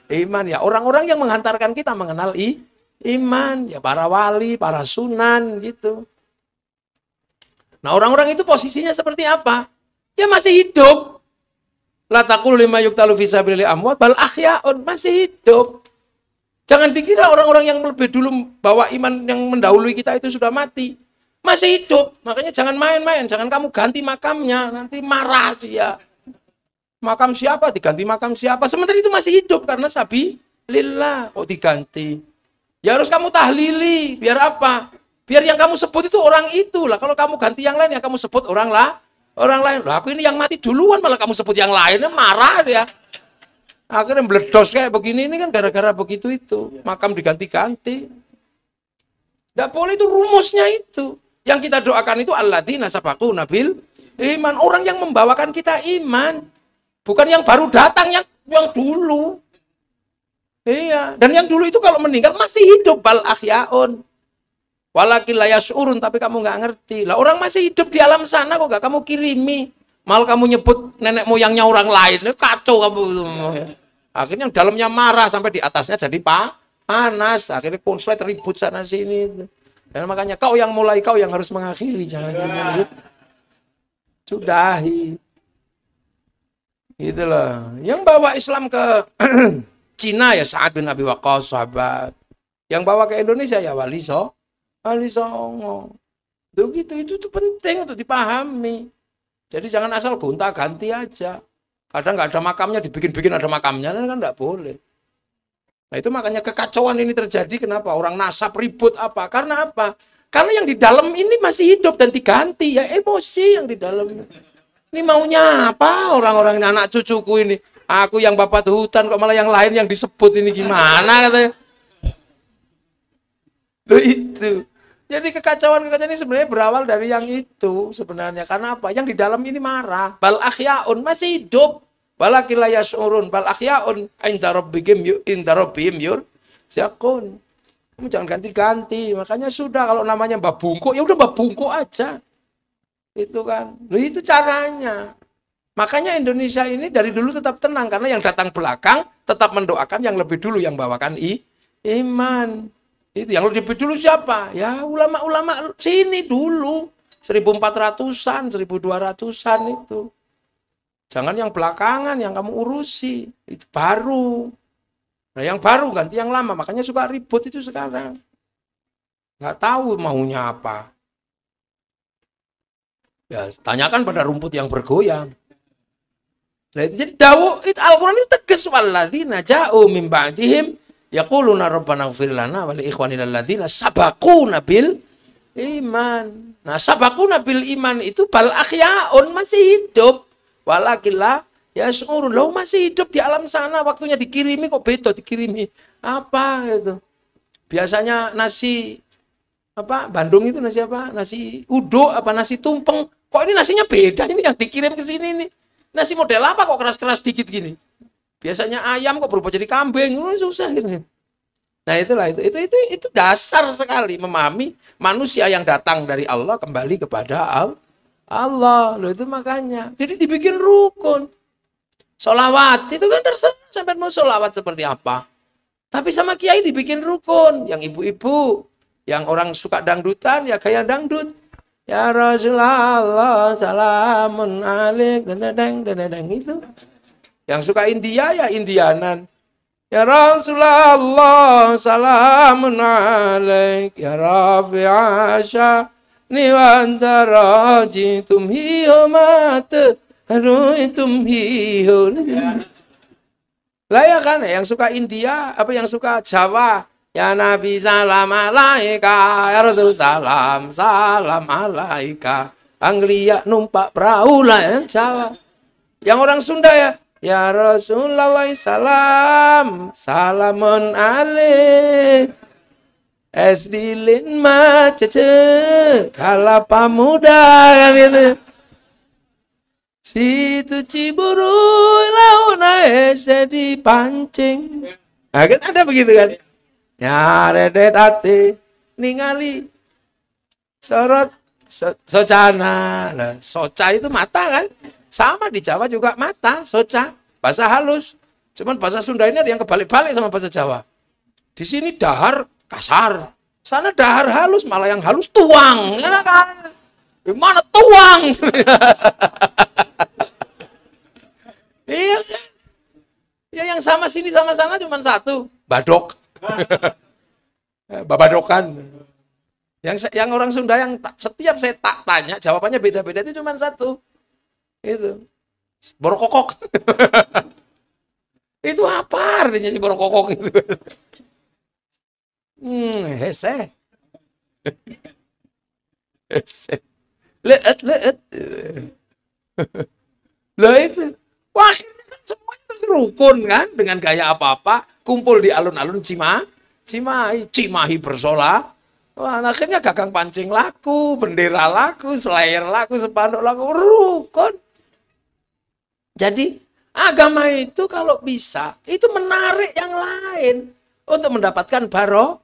iman. Ya orang-orang yang menghantarkan kita mengenal iman, ya para wali, para sunan gitu. Nah, orang-orang itu posisinya seperti apa? Ya masih hidup. La taqul lima yuqtalu fi sabilillah amwat bal ahyaun, masih hidup. Jangan dikira orang-orang yang lebih dulu bawa iman yang mendahului kita itu sudah mati. Masih hidup. Makanya jangan main-main, jangan kamu ganti makamnya, nanti marah dia. Makam siapa diganti makam siapa? Sementara itu masih hidup karena sabilillah. Kok diganti? Ya harus kamu tahlili. Biar apa? Biar yang kamu sebut itu orang itu lah. Kalau kamu ganti yang lain, yang kamu sebut orang lain. Lah aku ini yang mati duluan malah kamu sebut yang lainnya, marah dia. Akhirnya meledos kayak begini ini kan gara-gara begitu itu. Makam diganti-ganti. Tidak boleh, itu rumusnya itu. Yang kita doakan itu alladzina sabaquna bil iman. Orang yang membawakan kita iman. Bukan yang baru datang, yang dulu. Iya. Dan yang dulu itu kalau meninggal masih hidup. Bal ahyaun. Walakin la yash'urun, tapi kamu nggak ngerti. Lah orang masih hidup di alam sana kok nggak kamu kirimi. Malah kamu nyebut nenek moyangnya orang lain. Kacau kamu. Akhirnya dalamnya marah sampai di atasnya jadi panas. Akhirnya konslet ribut sana sini. Dan makanya kau yang mulai, kau yang harus mengakhiri. Jangan gitu. Sudahi. Gitu loh. Yang bawa Islam ke Cina ya Sa'ad bin Abi Waqqas, sahabat. Yang bawa ke Indonesia ya Wali Songo. Itu penting untuk dipahami. Jadi jangan asal gonta-ganti aja. Kadang nggak ada makamnya, dibikin-bikin ada makamnya, kan nggak boleh. Nah itu makanya kekacauan ini terjadi. Kenapa? Orang nasab ribut apa? Karena apa? Karena yang di dalam ini masih hidup dan diganti. Ya emosi yang di dalam. Ini maunya apa orang-orang ini, anak cucuku ini? Aku yang babat hutan kok malah yang lain yang disebut ini gimana katanya. Loh itu. Jadi kekacauan-kekacauan ini sebenarnya berawal dari yang itu sebenarnya. Karena apa? Yang di dalam ini marah. Bal akhyaun masih hidup. Walakin la yash'urun. Bal akhyaun inda rabbihim yurzaqun. Kamu jangan ganti-ganti. Makanya sudah kalau namanya Mbak Bungko, ya udah Mbak Bungko aja. Itu kan. Loh itu caranya. Makanya Indonesia ini dari dulu tetap tenang. Karena yang datang belakang tetap mendoakan yang lebih dulu yang bawakan iman. Itu yang lebih dulu siapa? Ya ulama-ulama sini dulu. 1400-an, 1200-an itu. Jangan yang belakangan yang kamu urusi. Itu baru. Nah yang baru ganti yang lama. Makanya suka ribut itu sekarang. Nggak tahu maunya apa. Ya tanyakan pada rumput yang bergoyang. Nah, itu jadi Al-Quran itu tegas. Walladzina ja'u min ba'dihim yaquluna rabbana ighfir lana wa li ikhwanina alladzina sabaquna bil iman. Nah, sabaquna bil iman itu bal akhyaun masih hidup. Walakillah yash'urun. Loh masih hidup di alam sana, waktunya dikirimi kok beda dikirimi. Apa itu? Biasanya nasi apa? Bandung itu nasi apa? Nasi uduk apa nasi tumpeng. Kok ini nasinya beda ini yang dikirim ke sini nih. Nasi model apa kok keras-keras dikit gini? Biasanya ayam kok berubah jadi kambing, susah gitu. Nah itulah itu dasar sekali memahami manusia yang datang dari Allah kembali kepada Allah. Loh itu makanya. Jadi dibikin rukun. Sholawat itu kan terserah sampai mau sholawat seperti apa. Tapi sama kiai dibikin rukun. Yang ibu-ibu, yang orang suka dangdutan ya gaya dangdut. Ya Rasulullah salamun alaik dan itu. Yang suka India ya Indianan. Ya Rasulullah salamun alaik ya Rafi'asha ni wa anta rajitum hiyo mata haruitum hiyo. Lah ya kan yang suka India apa yang suka Jawa ya Nabi salam alaika ya Rasul salam alaika. Anglia numpak perahu lah yang Jawa. Yang orang Sunda ya Rasulullah salamun alaik esdilin macece kalapa muda kan gitu. Situ Ciburu launa di pancing. Nah kan ada begitu kan. Nyaredet ati ningali sorot socana. Nah, soca itu mata kan. Sama di Jawa juga mata, soca, bahasa halus. Cuman bahasa Sunda ini ada yang kebalik-balik sama bahasa Jawa. Di sini dahar kasar, sana dahar halus, malah yang halus tuang. Gimana tuang? Iya kan? Ya yang sama sini sama sana cuma satu, badok. Babadokan. Yang orang Sunda yang setiap saya tak tanya jawabannya beda-beda itu cuma satu. Itu borokokok. Itu apa artinya si borokokok itu? Hese. Leet. Lah itu. Wah, kan semuanya terus rukun kan dengan gaya apa-apa, kumpul di alun-alun Cimahi bersola. Wah, akhirnya gagang pancing laku, bendera laku, slayer laku, spanduk laku, rukun. Jadi agama itu kalau bisa itu menarik yang lain untuk mendapatkan barokah.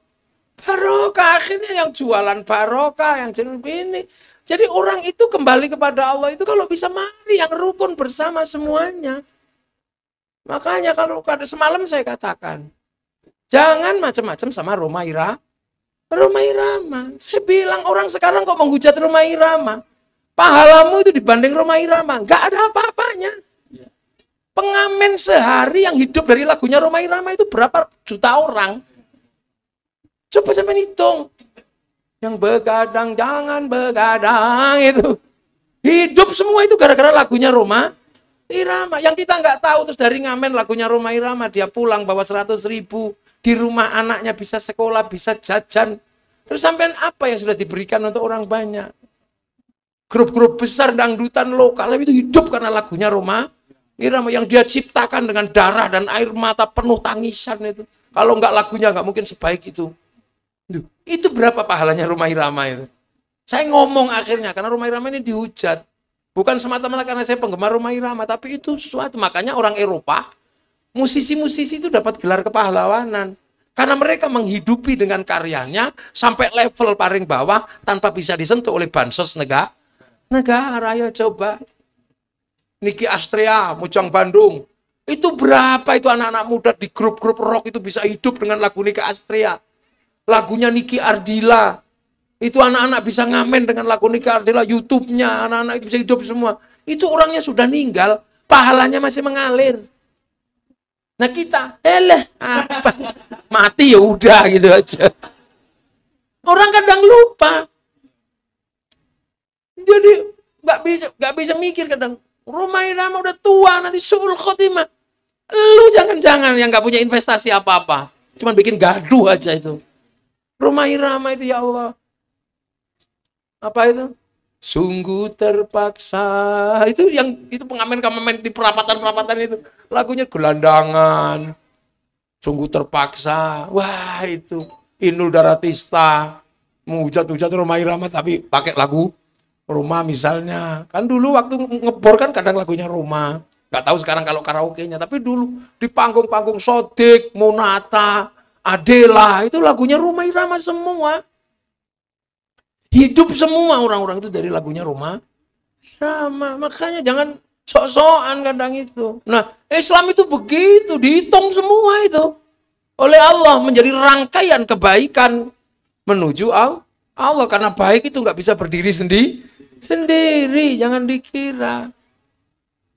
Akhirnya yang jualan barokah, yang jenis ini. Jadi orang itu kembali kepada Allah itu kalau bisa mari yang rukun bersama semuanya. Makanya kalau semalam saya katakan, jangan macam-macam sama Rhoma Irama. Saya bilang orang sekarang kok menghujat Rhoma Irama. Pahalamu itu dibanding Rhoma Irama, nggak ada apa-apanya. Pengamen sehari yang hidup dari lagunya Rhoma Irama itu berapa juta orang? Coba sampai hitung. Yang begadang, jangan begadang itu. Hidup semua itu gara-gara lagunya Rhoma Irama. Yang kita nggak tahu terus dari ngamen lagunya Rhoma Irama, dia pulang bawa 100.000. Di rumah anaknya bisa sekolah, bisa jajan. Terus sampai apa yang sudah diberikan untuk orang banyak? Grup-grup besar dangdutan lokal itu hidup karena lagunya Roma Irama yang dia ciptakan dengan darah dan air mata penuh tangisan itu. Kalau nggak lagunya nggak mungkin sebaik itu. Itu berapa pahalanya Roma Irama itu? Saya ngomong akhirnya karena Roma Irama ini dihujat. Bukan semata-mata karena saya penggemar Roma Irama, tapi itu suatu. Makanya orang Eropa, musisi-musisi itu dapat gelar kepahlawanan. Karena mereka menghidupi dengan karyanya sampai level paling bawah tanpa bisa disentuh oleh bansos negara. Ayo coba. Niki Astrea, Mujang Bandung. Itu berapa itu anak-anak muda di grup-grup rock itu bisa hidup dengan lagu Niki Astrea. Lagunya Niki Ardila. Itu anak-anak bisa ngamen dengan lagu Niki Ardila. YouTube-nya anak-anak itu bisa hidup semua. Itu orangnya sudah meninggal, pahalanya masih mengalir. Nah kita, apa? Mati ya udah gitu aja. Orang kadang lupa. Jadi nggak bisa mikir kadang. Roma Irama udah tua nanti suul khotimah. Lu jangan-jangan yang nggak punya investasi apa-apa, cuman bikin gaduh aja itu. Roma Irama itu ya Allah. Apa itu? Sungguh terpaksa. Itu yang itu pengamen-pengamen di perapatan-perapatan itu. Lagunya gelandangan. Sungguh terpaksa. Wah, itu Inul Daratista menghujat-hujat Roma Irama tapi pakai lagu Roma misalnya. Kan dulu waktu ngebor kan kadang lagunya Roma. Nggak tahu sekarang kalau karaoke-nya. Tapi dulu di panggung-panggung Sodik, Monata, Adela. Itu lagunya Roma Irama semua. Hidup semua orang-orang itu dari lagunya Roma Irama. Makanya jangan sok-sokan kadang itu. Nah, Islam itu begitu. Dihitung semua itu. Oleh Allah menjadi rangkaian kebaikan menuju Allah. Karena baik itu nggak bisa berdiri sendiri, jangan dikira.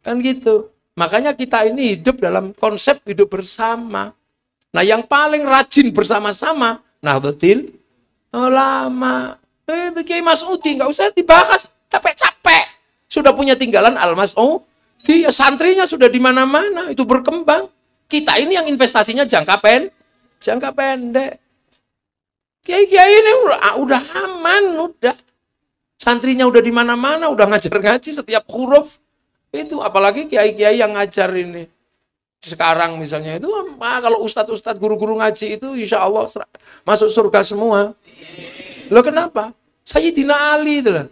Kan gitu. Makanya kita ini hidup dalam konsep hidup bersama. Nah yang paling rajin bersama-sama, Nahdlatul Ulama. Itu Kiai Mas'udi, nggak usah dibahas, capek-capek. Sudah punya tinggalan Al-Mas'udi, santrinya sudah di mana-mana, itu berkembang. Kita ini yang investasinya jangka pendek. Kiai-kiai ini udah aman, udah. Santrinya udah di mana-mana, udah ngajar-ngaji setiap huruf. Itu apalagi kiai-kiai yang ngajar ini. Sekarang misalnya itu, kalau ustadz-ustadz guru-guru ngaji itu insya Allah masuk surga semua. Loh kenapa? Sayyidina Ali itu lah.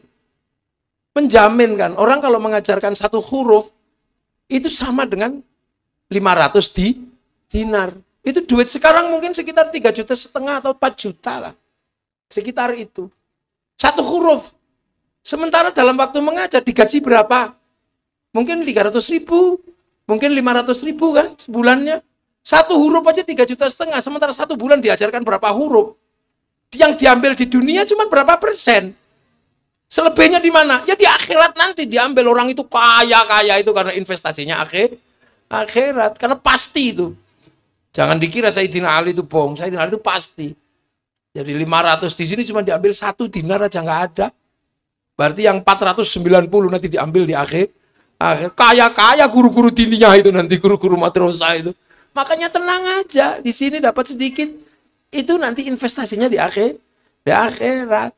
Menjamin kan, orang kalau mengajarkan satu huruf, itu sama dengan 500 dinar. Itu duit sekarang mungkin sekitar 3,5 juta atau 4 juta lah. Sekitar itu. Satu huruf. Sementara dalam waktu mengajar digaji berapa? Mungkin 300.000, mungkin 500.000 kan sebulannya. Satu huruf aja 3,5 juta, sementara satu bulan diajarkan berapa huruf? Yang diambil di dunia cuma berapa persen? Selebihnya di mana? Ya di akhirat nanti diambil. Orang itu kaya itu karena investasinya akhirat. Karena pasti itu. Jangan dikira Sayyidina Ali itu bohong. Sayyidina Ali itu pasti. Jadi 500 di sini cuma diambil 1 dinar aja nggak ada. Berarti yang 490 nanti diambil di akhir. Kaya guru-guru diniyah itu nanti, guru-guru madrasah itu. Makanya tenang aja. Di sini dapat sedikit. Itu nanti investasinya di akhirat.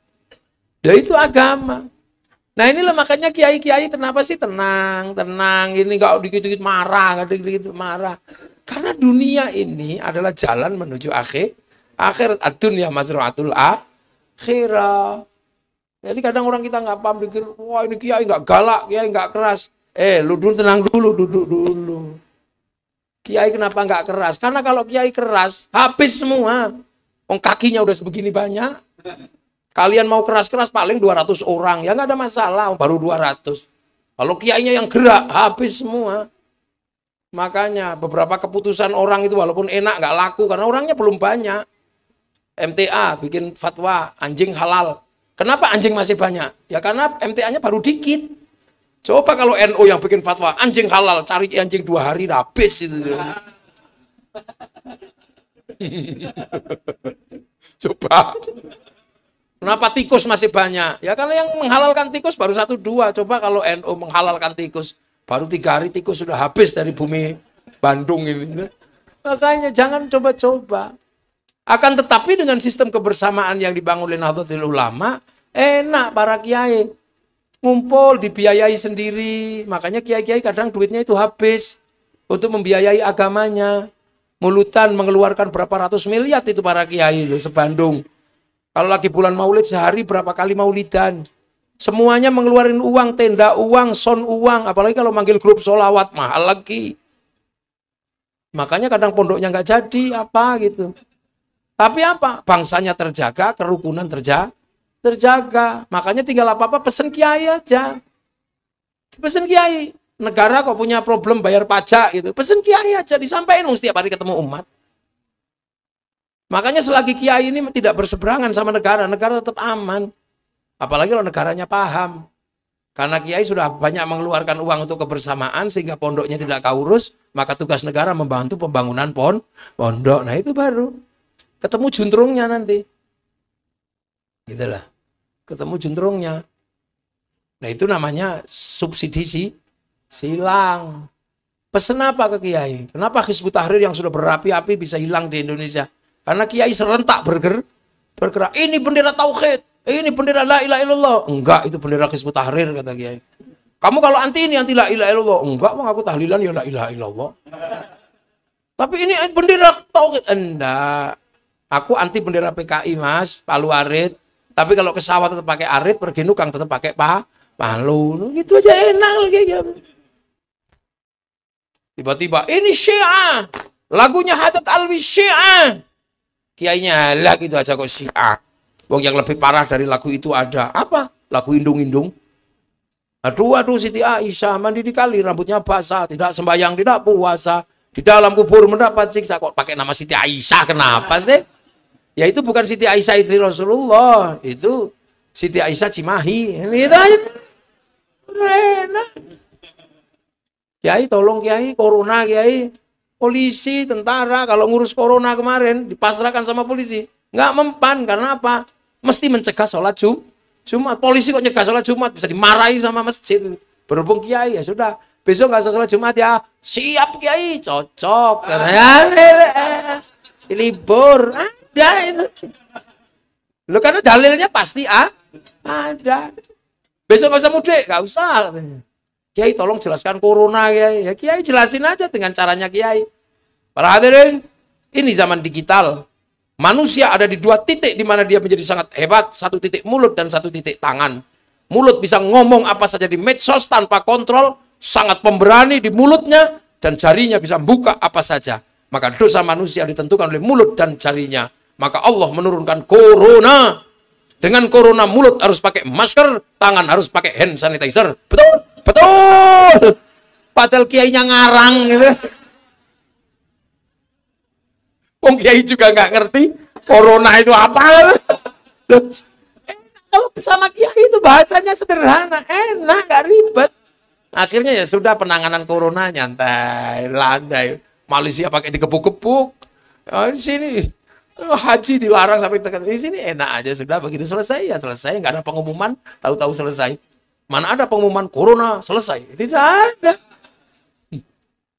Ya itu agama. Nah inilah makanya kiai-kiai kenapa sih tenang. Ini nggak dikit-dikit marah, nggak dikit-dikit marah. Karena dunia ini adalah jalan menuju akhirat. Ad-dunya mazra'atul akhirah. Jadi kadang orang kita nggak paham, pikir, wah ini kiai nggak galak, kiai nggak keras. Lu dulu tenang dulu, duduk dulu. Kiai kenapa nggak keras? Karena kalau kiai keras, habis semua. Kakinya udah sebegini banyak. Kalian mau keras-keras paling 200 orang. Ya nggak ada masalah, baru 200. Kalau kiainya yang gerak, habis semua. Makanya beberapa keputusan orang itu walaupun enak nggak laku karena orangnya belum banyak. MTA bikin fatwa anjing halal. Kenapa anjing masih banyak? Ya karena MTA-nya baru dikit. Coba kalau NU yang bikin fatwa anjing halal, cari anjing 2 hari habis itu. Coba. Kenapa tikus masih banyak? Ya karena yang menghalalkan tikus baru 1-2. Coba kalau NU menghalalkan tikus, baru 3 hari tikus sudah habis dari bumi Bandung ini. Makanya jangan coba-coba. Akan tetapi dengan sistem kebersamaan yang dibangun oleh Nahdlatul Ulama, enak para kiai. Ngumpul, dibiayai sendiri. Makanya kiai-kiai kadang duitnya itu habis untuk membiayai agamanya. Mulutan mengeluarkan berapa ratus miliar itu para kiai itu sebandung. Kalau lagi bulan Maulid sehari berapa kali maulidan. Semuanya mengeluarkan uang, tenda uang, son uang. Apalagi kalau manggil grup sholawat, mahal lagi. Makanya kadang pondoknya nggak jadi, apa gitu. Tapi apa? Bangsanya terjaga, kerukunan terjaga. Makanya tinggal apa-apa pesen kiai aja. Pesen kiai. Negara kok punya problem bayar pajak gitu. Pesen kiai aja, disampaikan setiap hari ketemu umat. Makanya selagi kiai ini tidak berseberangan sama negara, negara tetap aman. Apalagi kalau negaranya paham. Karena kiai sudah banyak mengeluarkan uang untuk kebersamaan sehingga pondoknya tidak kaurus, maka tugas negara membantu pembangunan pondok. Nah itu baru ketemu juntrungnya nanti. Gitulah. Ketemu juntrungnya. Nah itu namanya subsidi silang. Pesen apa ke kiai? Kenapa Hizbut Tahrir yang sudah berapi-api bisa hilang di Indonesia? Karena kiai serentak bergerak. Ini bendera tauhid. Ini bendera la ilaha illallah. Enggak, itu bendera Hizbut Tahrir kata kiai. Kamu kalau anti ini anti la ilaha illallah. Enggak, bang aku tahlilan ya la ilaha illallah. Tapi ini bendera tauhid. Enggak. Aku anti bendera PKI, Mas, Palu Arit. Tapi kalau ke sawah tetap pakai arit, pergi nukang tetap pakai palu. Gitu aja enak lagi. Tiba-tiba ini Syiah. Lagunya Haddad Alwi Syiah. Kiainya lah gitu aja kok Syiah. Wong yang lebih parah dari lagu itu ada. Apa? Lagu indung-indung. Aduh Siti Aisyah mandi di kali, rambutnya basah, tidak sembahyang, tidak puasa. Di dalam kubur mendapat siksa. Kok pakai nama Siti Aisyah? Kenapa sih? Ya itu bukan Siti Aisyah istri Rasulullah. Itu Siti Aisyah Cimahi. Ini itu aja. Enak. Kiai tolong Kiai, corona Kiai. Polisi, tentara, kalau ngurus corona kemarin dipasrahkan sama polisi. Nggak mempan, karena apa? Mesti mencegah sholat Jumat. Polisi kok nyegah sholat Jumat, bisa dimarahi sama masjid. Berhubung Kiai, ya sudah. Besok nggak sholat Jumat ya. Siap Kiai, cocok. Libur, ada itu. Loh karena dalilnya pasti ada. Besok nggak usah mudik, nggak usah. Kiai tolong jelaskan corona Kiai. Ya Kiai jelasin aja dengan caranya Kiai. Para hadirin, ini zaman digital. Manusia ada di dua titik di mana dia menjadi sangat hebat. Satu titik mulut dan satu titik tangan. Mulut bisa ngomong apa saja di medsos tanpa kontrol. Sangat pemberani di mulutnya. Dan jarinya bisa buka apa saja. Maka dosa manusia ditentukan oleh mulut dan jarinya. Maka Allah menurunkan corona. Dengan corona mulut harus pakai masker. Tangan harus pakai hand sanitizer. Betul? Betul! Padahal kiainya ngarang gitu. Wong kiai juga nggak ngerti corona itu apa. Kalau sama kiai itu bahasanya sederhana, enak, nggak ribet. Akhirnya ya sudah penanganan corona nyantai, landai. Malaysia pakai dikepuk-kepuk. Di sini haji dilarang sampai di sini enak aja sudah begitu selesai ya selesai, nggak ada pengumuman, tahu-tahu selesai. Mana ada pengumuman corona selesai? Tidak ada.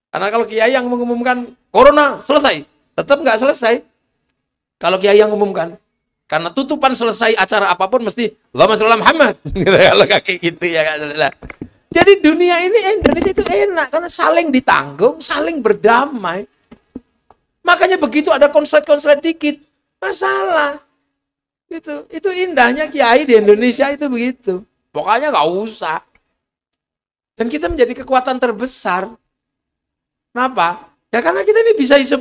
Karena kalau kiai yang mengumumkan corona selesai, tetap nggak selesai. Kalau kiai yang umumkan, karena tutupan selesai acara apapun mesti Allahumma sholli ala Muhammad. Kalau kayak gitu ya kan. Jadi dunia ini Indonesia itu enak karena saling ditanggung, saling berdamai. Makanya begitu ada konslet-konslet dikit masalah. Itu indahnya kiai di Indonesia itu begitu. Pokoknya nggak usah. Dan kita menjadi kekuatan terbesar. Kenapa? Ya karena kita ini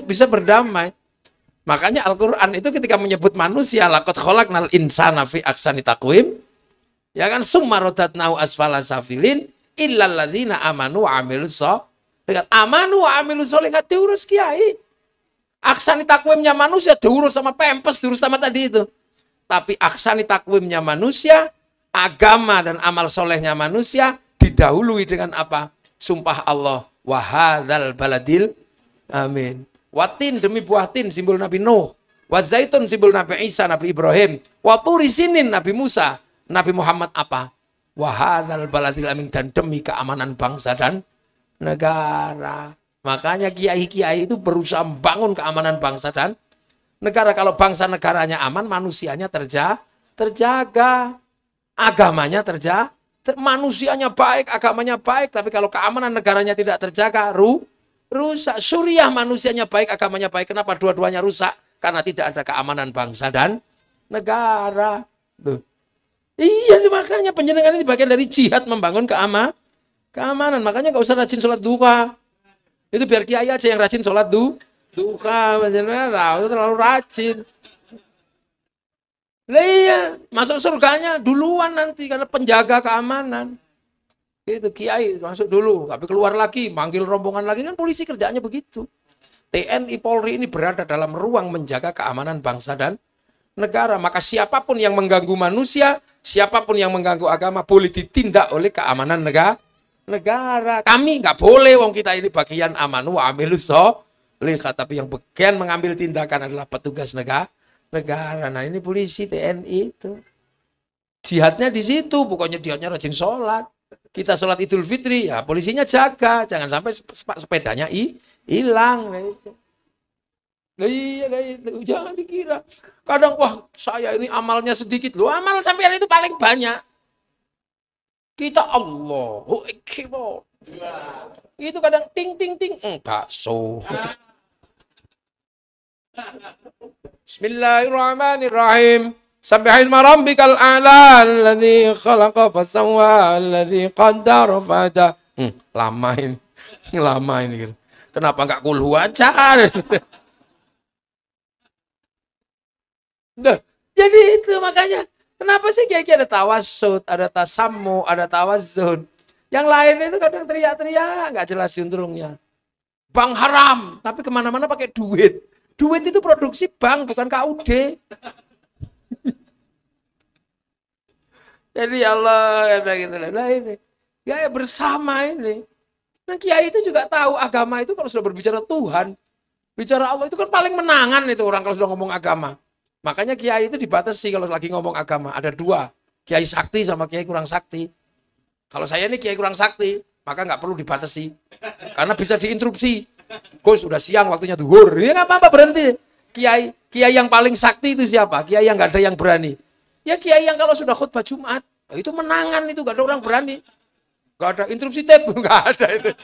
bisa berdamai. Makanya Al-Quran itu ketika menyebut manusia, laqad khalaqnal insana fi ahsani taqwim, ya kan, summa radatnahu asfala safilin, illal ladzina amanu wa amilus sholihat. Amanu wa amilus sholihat diurus kiai. Ahsani takwimnya manusia diurus sama pempes, diurus sama tadi itu. Tapi ahsani takwimnya manusia, agama dan amal solehnya manusia didahului dengan apa? Sumpah Allah, wahadzal baladil amin. Watin demi buah tin simbol Nabi Nuh, wazaitun simbol Nabi Isa, Nabi Ibrahim, waturi sinin Nabi Musa, Nabi Muhammad apa? Wahadzal baladil amin, dan demi keamanan bangsa dan negara. Makanya kiai-kiai itu berusaha membangun keamanan bangsa dan negara. Kalau bangsa negaranya aman, manusianya terjaga, agamanya terjaga. Manusianya baik, agamanya baik, tapi kalau keamanan negaranya tidak terjaga, rusak. Suriah manusianya baik, agamanya baik. Kenapa dua-duanya rusak? Karena tidak ada keamanan bangsa dan negara. Tuh. Iya, makanya penjenengan ini bagian dari jihad membangun keamanan. Makanya nggak usah rajin sholat duha. Itu biar kiai aja yang rajin sholat duha. Penjenengan terlalu rajin. Nah iya, masuk surganya duluan nanti karena penjaga keamanan. Itu kiai masuk dulu, tapi keluar lagi, manggil rombongan lagi, kan polisi kerjaannya begitu. TNI Polri ini berada dalam ruang menjaga keamanan bangsa dan negara. Maka siapapun yang mengganggu manusia, siapapun yang mengganggu agama boleh ditindak oleh keamanan negara. Kami nggak boleh, wong kita ini bagian amanu wa amilus sholihah, tapi yang bagian mengambil tindakan adalah petugas negara. Nah ini polisi TNI itu jihadnya di situ, pokoknya jihadnya rajin sholat. Kita sholat Idul Fitri, ya polisinya jaga, jangan sampai sepedanya hilang. Nah itu jangan dikira. Kadang wah saya ini amalnya sedikit, loh amal sampean itu paling banyak. Kita Allahu Akbar. Itu kadang ting ting ting, bakso. Bismillahirrahmanirrahim. Sabbihisma rabbikal a'la alladzi khalaqa fasawwa alladzi qaddara fahada. Lama ini. Kenapa enggak kulhu aja? Nah, jadi itu makanya kenapa sih kayak ada tawassut, ada tasammu, ada tawazzun. Yang lain itu kadang teriak-teriak enggak jelas juntrungnya. Bank haram, tapi kemana-mana pakai duit. Duit itu produksi bank, bukan KUD. Jadi Allah kata gitu. Nah ini, ya bersama ini. Nah kiai itu juga tahu agama itu kalau sudah berbicara Tuhan, bicara Allah itu kan paling menangan itu orang kalau sudah ngomong agama. Makanya kiai itu dibatasi kalau lagi ngomong agama. Ada dua, kiai sakti sama kiai kurang sakti. Kalau saya ini kiai kurang sakti, maka nggak perlu dibatasi. Karena bisa diinterupsi. Gus sudah siang waktunya zuhur. Ya nggak apa-apa berhenti. Kiai yang paling sakti itu siapa? Kiai yang nggak ada yang berani. Ya kiai yang kalau sudah khutbah Jumat itu menangan itu nggak ada orang berani. Nggak ada interupsi tape, nggak ada itu.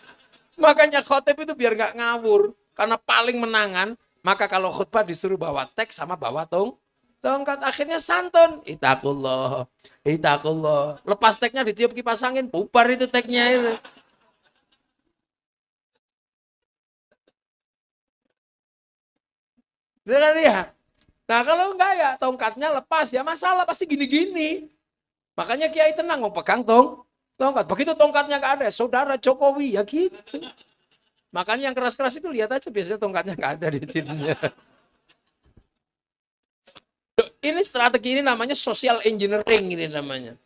Makanya khotib itu biar nggak ngawur. Karena paling menangan. Maka kalau khutbah disuruh bawa teks sama bawa tongkat. Akhirnya santun. Itakullah. Lepas teknya ditiup kipas angin. Bubar itu teknya itu. Dengan dia. Nah kalau enggak ya tongkatnya lepas ya masalah pasti gini-gini. Makanya kiai tenang mau pegang tongkat. Begitu tongkatnya enggak ada, saudara Jokowi ya gitu. Makanya yang keras-keras itu lihat aja biasanya tongkatnya enggak ada di sini. Ini strategi ini namanya social engineering ini namanya.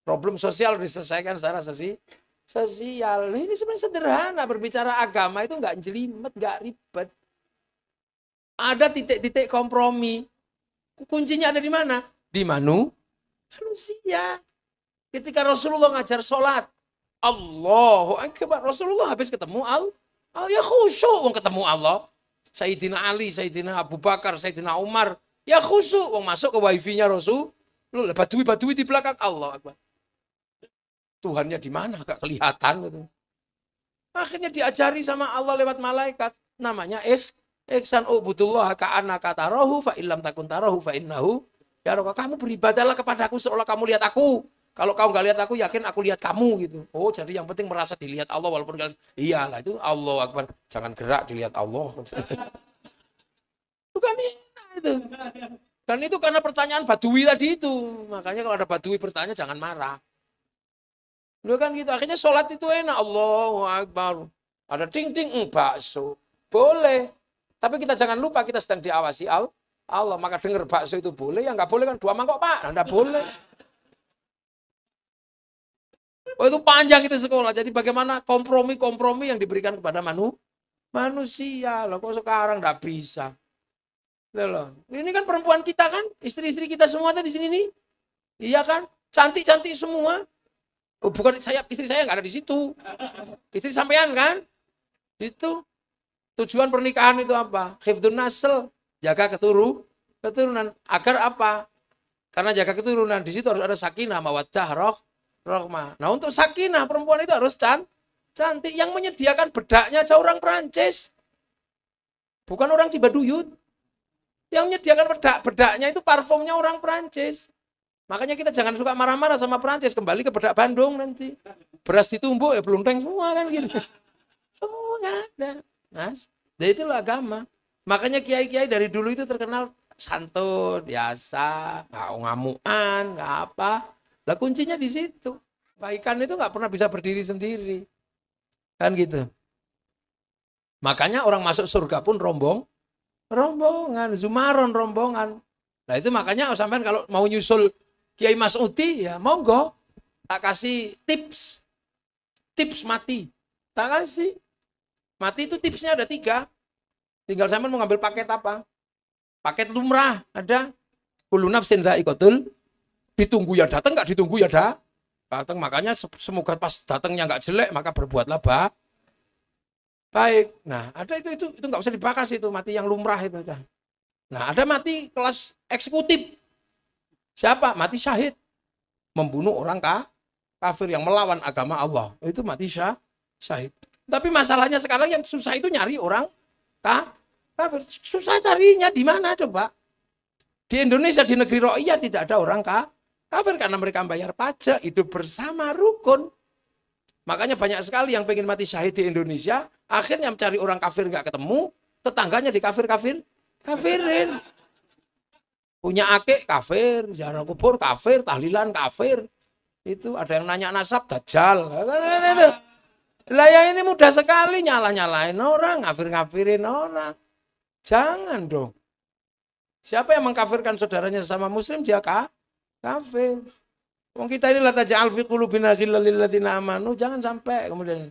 Problem sosial diselesaikan secara sosial. Ini sebenarnya sederhana berbicara agama itu enggak jelimet, enggak ribet. Ada titik-titik kompromi. Kuncinya ada di mana? Di manusia. Ketika Rasulullah ngajar sholat, Allahu Akbar. Rasulullah habis ketemu ya khusyuk ketemu Allah. Sayyidina Ali, Sayyidina Abu Bakar, Sayyidina Umar, ya khusyuk masuk ke wifi-nya Rasulullah. Badui di belakang Allah Akbar. Tuhannya di mana? Gak kelihatan gitu. Akhirnya diajari sama Allah lewat malaikat. Namanya ihsan ubudullah ka'annaka tarahu fa illam takun tarahu fa innahu yaraka. Kamu beribadahlah kepadaku seolah kamu lihat aku. Kalau kamu nggak lihat aku, yakin aku lihat kamu gitu. Oh, jadi yang penting merasa dilihat Allah walaupun kalian iyalah itu Allah Akbar. Jangan gerak dilihat Allah. Bukan itu. Dan itu karena pertanyaan Badui tadi itu. Makanya kalau ada Badui bertanya jangan marah. Lu kan gitu. Akhirnya sholat itu enak. Allahu Akbar. Ada ting-ting bakso. Boleh. Tapi kita jangan lupa kita sedang diawasi Allah. Maka dengar bakso itu boleh, ya nggak boleh kan 2 mangkok Pak, nggak boleh. Oh itu panjang itu sekolah. Jadi bagaimana kompromi-kompromi yang diberikan kepada manusia. Loh kok sekarang nggak bisa. Loh. Ini kan perempuan kita kan, istri-istri kita semua tuh di sini nih. Iya kan, cantik-cantik semua. Oh, bukan istri saya nggak ada di situ. Istri sampean kan, itu. Tujuan pernikahan itu apa? Hifdzun nasl, jaga keturunan. Agar apa? Karena jaga keturunan, di situ harus ada sakinah, mawaddah, Rohmah. Nah untuk sakinah perempuan itu harus cantik. Yang menyediakan bedaknya aja orang Perancis. Bukan orang Cibaduyut. Yang menyediakan bedaknya itu parfumnya orang Perancis. Makanya kita jangan suka marah-marah sama Perancis. Kembali ke bedak Bandung nanti. Beras ditumbuk ya belunteng semua kan gitu. Semua nggak ada. Nah, jadi itulah agama. Makanya kiai-kiai dari dulu itu terkenal santun, biasa, nggak ngamuan, nggak apa. Lah kuncinya di situ. Kebaikan itu nggak pernah bisa berdiri sendiri. Kan gitu. Makanya orang masuk surga pun rombongan, zumaron rombongan. Nah itu makanya sampean kalau mau nyusul Kiai Mas'udi ya monggo. Tak kasih tips mati. Tak kasih. Mati itu tipsnya ada 3. Tinggal sampean mau ngambil paket apa. Paket lumrah ada. Kullu nafsin dha'iqatul. Ditunggu ya datang, nggak ditunggu ya datang. Makanya semoga pas datangnya nggak jelek, maka berbuatlah baik. Nah ada itu nggak usah dibahas itu mati yang lumrah itu. Nah ada mati kelas eksekutif. Siapa? Mati syahid. Membunuh orang kafir yang melawan agama Allah. Itu mati syahid. Tapi masalahnya sekarang yang susah itu nyari orang kafir. Susah carinya di mana coba? Di Indonesia, di negeri Ro'iyah tidak ada orang kafir karena mereka bayar pajak, hidup bersama, rukun. Makanya banyak sekali yang pengen mati syahid di Indonesia, akhirnya mencari orang kafir nggak ketemu, tetangganya di kafirin. Punya akik kafir, ziarah kubur kafir, tahlilan kafir. Itu ada yang nanya nasab dajjal. Lah ya ini mudah sekali nyalain orang, ngafirin orang. Jangan dong. Siapa yang mengkafirkan saudaranya sama muslim dia kafir. Wong kita ini la taj'al fi qulubina ghillal lil ladzina amanu, jangan sampai kemudian.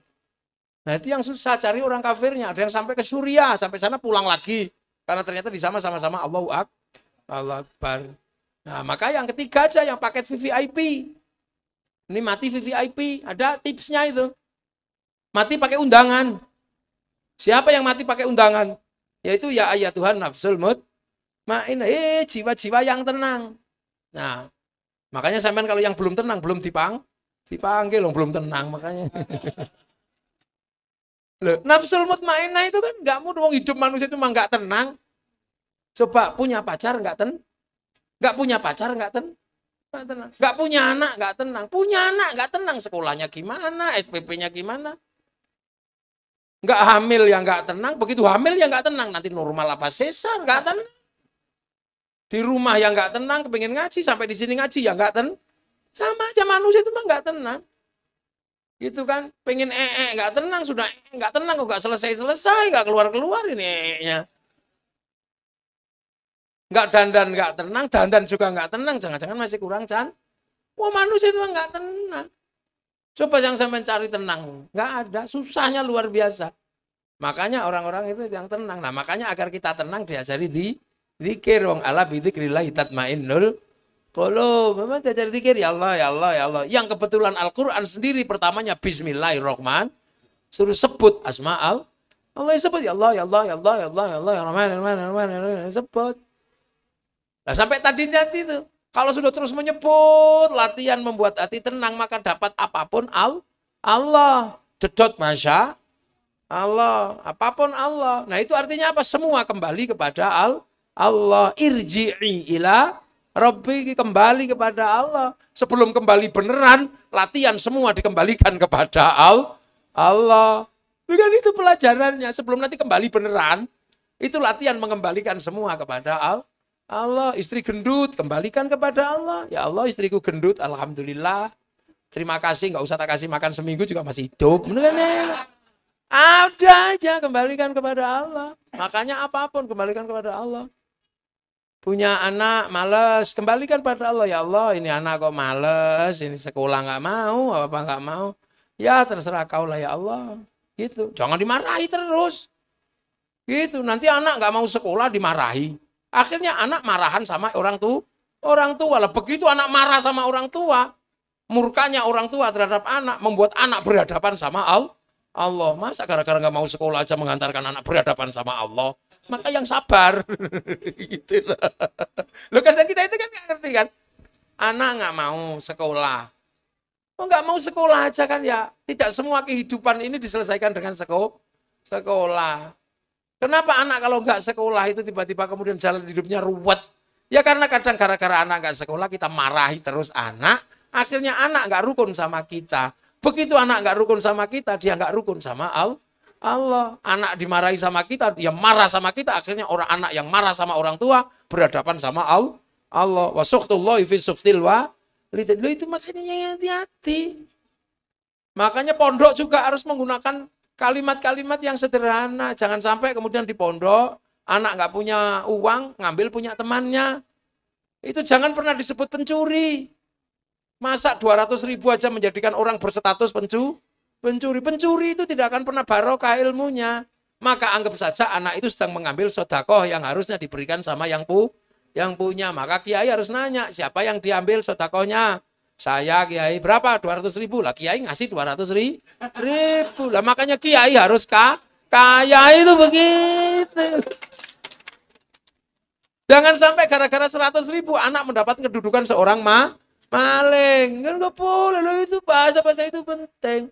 Nah, itu yang susah cari orang kafirnya, ada yang sampai ke Suriah, sampai sana pulang lagi. Karena ternyata di sana sama-sama Allahu Akbar. Nah, maka yang ketiga aja yang paket VVIP. Ini mati VVIP, ada tipsnya itu. Mati pakai undangan. Siapa yang mati pakai undangan? Yaitu ya ayat Tuhan nafsul mutmainnah, jiwa-jiwa yang tenang. Nah, makanya sampean kalau yang belum tenang, belum dipanggil, belum tenang makanya. Loh, nafsul mutmainnah itu kan nggak mudah, hidup manusia itu memang nggak tenang. Coba punya pacar nggak tenang, nggak punya pacar nggak tenang. Nggak punya anak nggak tenang, punya anak nggak tenang, sekolahnya gimana, SPP-nya gimana. Nggak hamil ya nggak tenang, begitu hamil ya nggak tenang, nanti normal apa sesar nggak tenang. Di rumah yang nggak tenang, kepengen ngaji, sampai di sini ngaji ya nggak tenang. Sama aja manusia itu mah nggak tenang. Gitu kan, pengen nggak tenang, sudah nggak tenang, kok nggak selesai, nggak keluar ini nya. Nggak dandan nggak tenang, dandan juga nggak tenang, jangan-jangan masih kurang Wah manusia itu nggak tenang. Coba yang saya mencari tenang, nggak ada, susahnya luar biasa. Makanya orang-orang itu yang tenang. Nah makanya agar kita tenang diajari di zikir, wong ala bidzikrillah tatmainnul qulub. Memang diajari zikir ya Allah ya Allah ya Allah. Yang kebetulan Al-Qur'an sendiri pertamanya bismillahirrahmanirrahim. Suruh sebut asma'al. Allah sebut ya Allah ya Allah ya Allah ya Allah ya Allah ya Rahman ya Rahman ya Rahman ya Rahman, sebut. Nah sampai tadi nanti itu. Kalau sudah terus menyebut, latihan membuat hati tenang, maka dapat apapun Allah. Dedot masya Allah. Apapun Allah. Nah itu artinya apa? Semua kembali kepada Allah. Irji'i ila Rabbi, kembali kepada Allah. Sebelum kembali beneran, latihan semua dikembalikan kepada Allah. Bukan itu pelajarannya. Sebelum nanti kembali beneran, itu latihan mengembalikan semua kepada Allah. Istri gendut, kembalikan kepada Allah. Ya Allah, istriku gendut, alhamdulillah. Terima kasih, nggak usah tak kasih makan seminggu juga masih hidup. Ada aja, kembalikan kepada Allah. Makanya apapun, kembalikan kepada Allah. Punya anak males, kembalikan pada Allah. Ya Allah, ini anak kok males, ini sekolah nggak mau, apa nggak mau. Ya terserah kau lah ya Allah. Gitu. Jangan dimarahi terus. Gitu. Nanti anak nggak mau sekolah dimarahi. Akhirnya anak marahan sama orang tua. Lah begitu anak marah sama orang tua, murkanya orang tua terhadap anak membuat anak berhadapan sama Allah. Masa gara-gara nggak mau sekolah aja mengantarkan anak berhadapan sama Allah? Maka yang sabar. Gitu lah. Loh kadang kita itu kan nggak ngerti kan. Anak nggak mau sekolah. Oh, nggak mau sekolah aja kan ya. Tidak semua kehidupan ini diselesaikan dengan sekolah. Kenapa anak kalau nggak sekolah itu tiba-tiba kemudian jalan hidupnya ruwet? Ya karena kadang gara-gara anak nggak sekolah kita marahi terus anak. Akhirnya anak nggak rukun sama kita. Begitu anak nggak rukun sama kita, dia nggak rukun sama Allah. Anak dimarahi sama kita, dia marah sama kita. Akhirnya orang anak yang marah sama orang tua berhadapan sama Allah. Wa sukhtullahi fi sukhtil walidin. Itu makanya hati-hati. Makanya pondok juga harus menggunakan kalimat-kalimat yang sederhana. Jangan sampai kemudian di pondok, anak nggak punya uang, ngambil punya temannya. Itu jangan pernah disebut pencuri. Masa 200.000 aja menjadikan orang berstatus pencuri. Pencuri itu tidak akan pernah barokah ilmunya. Maka anggap saja anak itu sedang mengambil sedekah yang harusnya diberikan sama yang punya. Maka kiai harus nanya, siapa yang diambil sedekahnya? Saya kiai, berapa? 200.000 lah. Kiai ngasih 200.000 lah. Makanya kiai harus kaya itu begitu. Jangan sampai gara-gara 100.000 anak mendapat kedudukan seorang maling. Kan nggak boleh loh, itu bahasa-bahasa itu penting.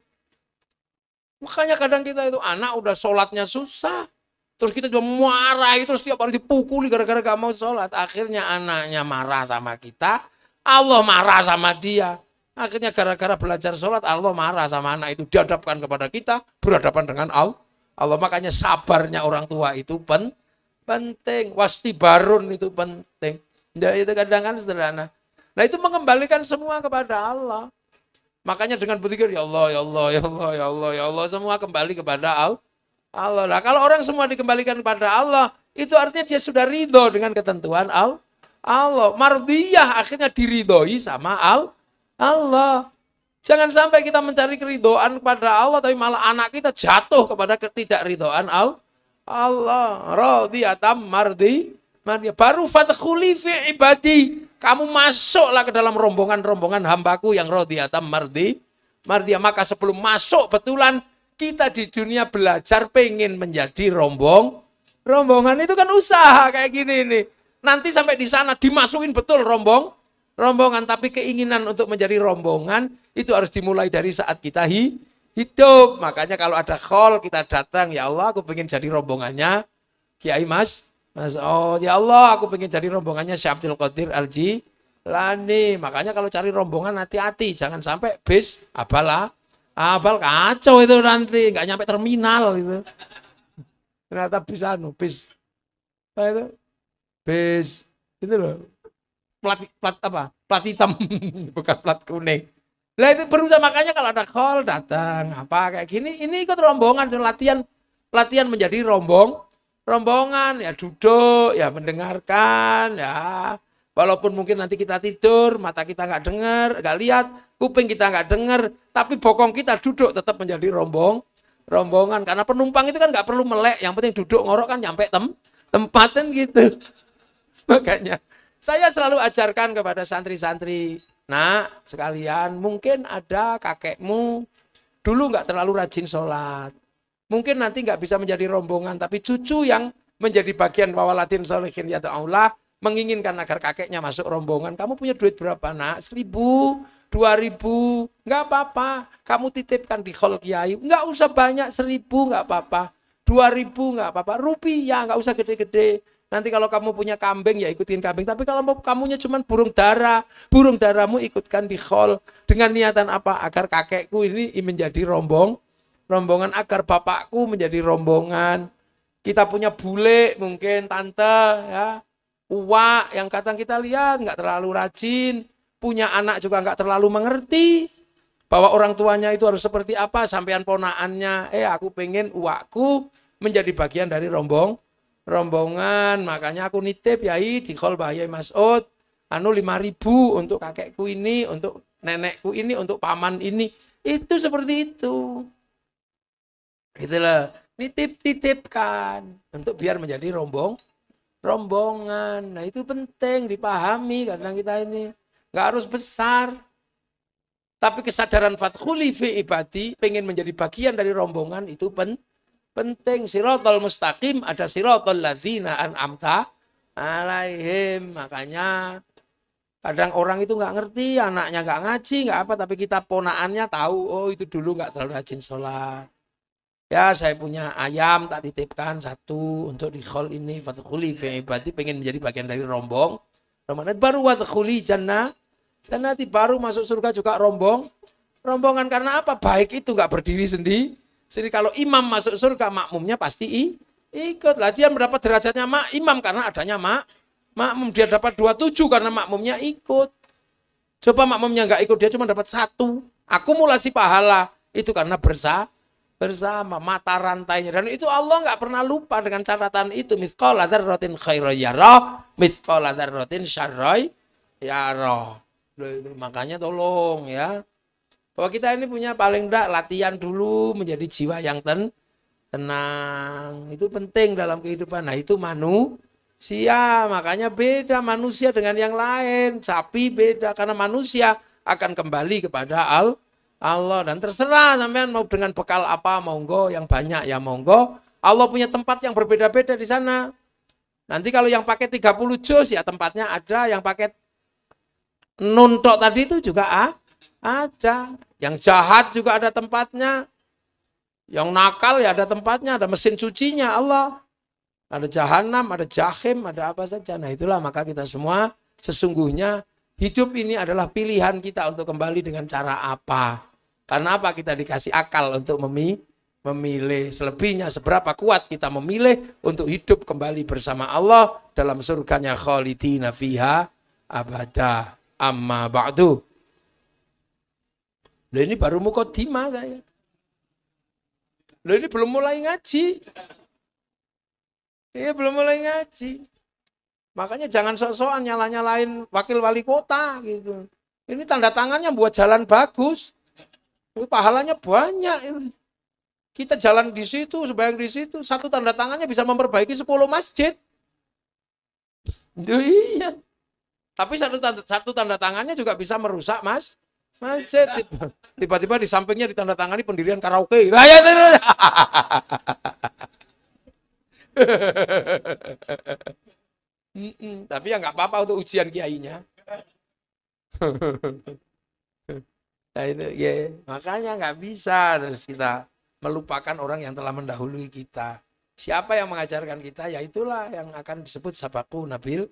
Makanya kadang kita itu anak udah sholatnya susah. Terus kita juga marahi, terus tiap hari dipukuli gara-gara gak mau sholat. Akhirnya anaknya marah sama kita. Allah marah sama dia. Akhirnya gara-gara belajar sholat, Allah marah sama anak itu. Dihadapkan kepada kita, berhadapan dengan Allah. Makanya sabarnya orang tua itu penting. Wastibarun itu penting. Ya, itu kadang kan sederhana. Nah itu mengembalikan semua kepada Allah. Makanya dengan berpikir, ya Allah, ya Allah, ya Allah, ya Allah, ya Allah. Semua kembali kepada Allah. Nah, kalau orang semua dikembalikan kepada Allah, itu artinya dia sudah ridho dengan ketentuan Allah. Mardiyah akhirnya diridhoi sama Allah. Jangan sampai kita mencari keridhaan kepada Allah, tapi malah anak kita jatuh kepada ketidakridhaan Allah. Radiyatam mardi. Baru fathuli fi ibadi. Kamu masuklah ke dalam rombongan-rombongan hambaku yang radiyatam mardi. Maka sebelum masuk betulan, kita di dunia belajar pengen menjadi rombongan. Itu kan usaha kayak gini nih. Nanti sampai di sana dimasukin betul rombongan, tapi keinginan untuk menjadi rombongan itu harus dimulai dari saat kita hidup. Makanya kalau ada khol kita datang, ya Allah aku pengen jadi rombongannya Kiai Mas. Oh ya Allah aku pengen jadi rombongannya Syekh Abdul Qadir Al-Jilani. Makanya kalau cari rombongan hati-hati, jangan sampai bis abal kacau itu nanti, nggak nyampe terminal itu. Ternyata bis itu loh, plat hitam bukan plat kuning. Lah itu berusaha, makanya kalau ada call datang apa kayak gini, ini ikut rombongan, latihan menjadi rombongan ya, duduk ya, mendengarkan ya, walaupun mungkin nanti kita tidur, mata kita nggak dengar, nggak lihat, kuping kita nggak dengar, tapi bokong kita duduk tetap menjadi rombongan, karena penumpang itu kan nggak perlu melek, yang penting duduk ngorok kan nyampe tempatin gitu. Makanya saya selalu ajarkan kepada santri-santri, nah sekalian, mungkin ada kakekmu dulu nggak terlalu rajin sholat, mungkin nanti nggak bisa menjadi rombongan, tapi cucu yang menjadi bagian wawalatin sholihin ya Allah menginginkan agar kakeknya masuk rombongan. Kamu punya duit berapa nak? 1.000, 2.000, nggak apa-apa. Kamu titipkan di khol kiai, nggak usah banyak, 1.000 nggak apa-apa, 2.000 nggak apa-apa, rupiah nggak usah gede-gede. Nanti kalau kamu punya kambing ya ikutin kambing. Tapi kalau kamunya cuma burung darahmu ikutkan di khol. Dengan niatan apa? Agar kakekku ini menjadi rombongan, agar bapakku menjadi rombongan. Kita punya bule mungkin, tante ya, uwak yang kadang kita lihat nggak terlalu rajin. Punya anak juga nggak terlalu mengerti bahwa orang tuanya itu harus seperti apa. Sampean ponaannya, aku pengen uwakku menjadi bagian dari rombongan. Makanya aku nitip yai di khol Yai Mas'ud 5.000 untuk kakekku ini, untuk nenekku ini, untuk paman ini. Itu seperti itu. Itulah titipkan untuk biar menjadi rombongan. Nah itu penting dipahami, kadang kita ini nggak harus besar, tapi kesadaran fathuli fi ibadi, pengen menjadi bagian dari rombongan itu penting. Siratal mustaqim, ada siratal ladzina an'amta alaihim. Makanya Kadang orang itu nggak ngerti, anaknya nggak ngaji, nggak apa, tapi kita ponaannya tahu, oh itu dulu nggak terlalu rajin sholat. Ya saya punya ayam tak titipkan satu untuk di khol ini, fadkhuli fi ibadi, pengen menjadi bagian dari rombong. Ramadan baru wadkhuli jannah, jannati baru masuk surga juga rombongan karena apa? Baik itu nggak berdiri sendiri. Jadi kalau imam masuk surga, makmumnya pasti ikut. Lah dia mendapat derajatnya imam karena adanya makmum, dia dapat 27 karena makmumnya ikut. Coba makmumnya nggak ikut, dia cuma dapat 1. Akumulasi pahala itu karena bersama mata rantainya. Dan itu Allah nggak pernah lupa dengan catatan itu. Mithqala dzarratin khairan yarah, mithqala dzarratin syarran yarah. Makanya tolong ya. Bahwa kita ini punya paling enggak latihan dulu menjadi jiwa yang tenang. Itu penting dalam kehidupan. Nah itu manusia, makanya beda manusia dengan yang lain. Sapi beda karena manusia akan kembali kepada Allah. Dan terserah sampean mau dengan bekal apa, monggo yang banyak ya monggo. Allah punya tempat yang berbeda-beda di sana. Nanti kalau yang pakai 30 juz ya tempatnya ada, yang pakai nuntok tadi itu juga ada. Yang jahat juga ada tempatnya. Yang nakal ya ada tempatnya, ada mesin cucinya Allah. Ada jahanam, ada jahim, ada apa saja. Nah itulah maka kita semua sesungguhnya hidup ini adalah pilihan kita untuk kembali dengan cara apa. Karena apa? Kita dikasih akal untuk memilih. Selebihnya seberapa kuat kita memilih untuk hidup kembali bersama Allah dalam surganya khalidina fiha abada. Amma ba'du. Loh ini baru mukadimah saya. Loh ini belum mulai ngaji. Iya belum mulai ngaji. Makanya jangan sok-sokan nyala-nyalain wakil wali kota gitu. Ini tanda tangannya buat jalan bagus. Ini pahalanya banyak. Kita jalan di situ, sembahyang di situ, satu tanda tangannya bisa memperbaiki 10 masjid. Iya. Tapi satu tanda tangannya juga bisa merusak masjid. Tiba-tiba di sampingnya ditandatangani pendirian karaoke. Tapi ya nggak apa-apa untuk ujian kiainya. Nah itu ya, makanya nggak bisa terus kita melupakan orang yang telah mendahului kita. Siapa yang mengajarkan kita? Ya itulah yang akan disebut sabaku nabil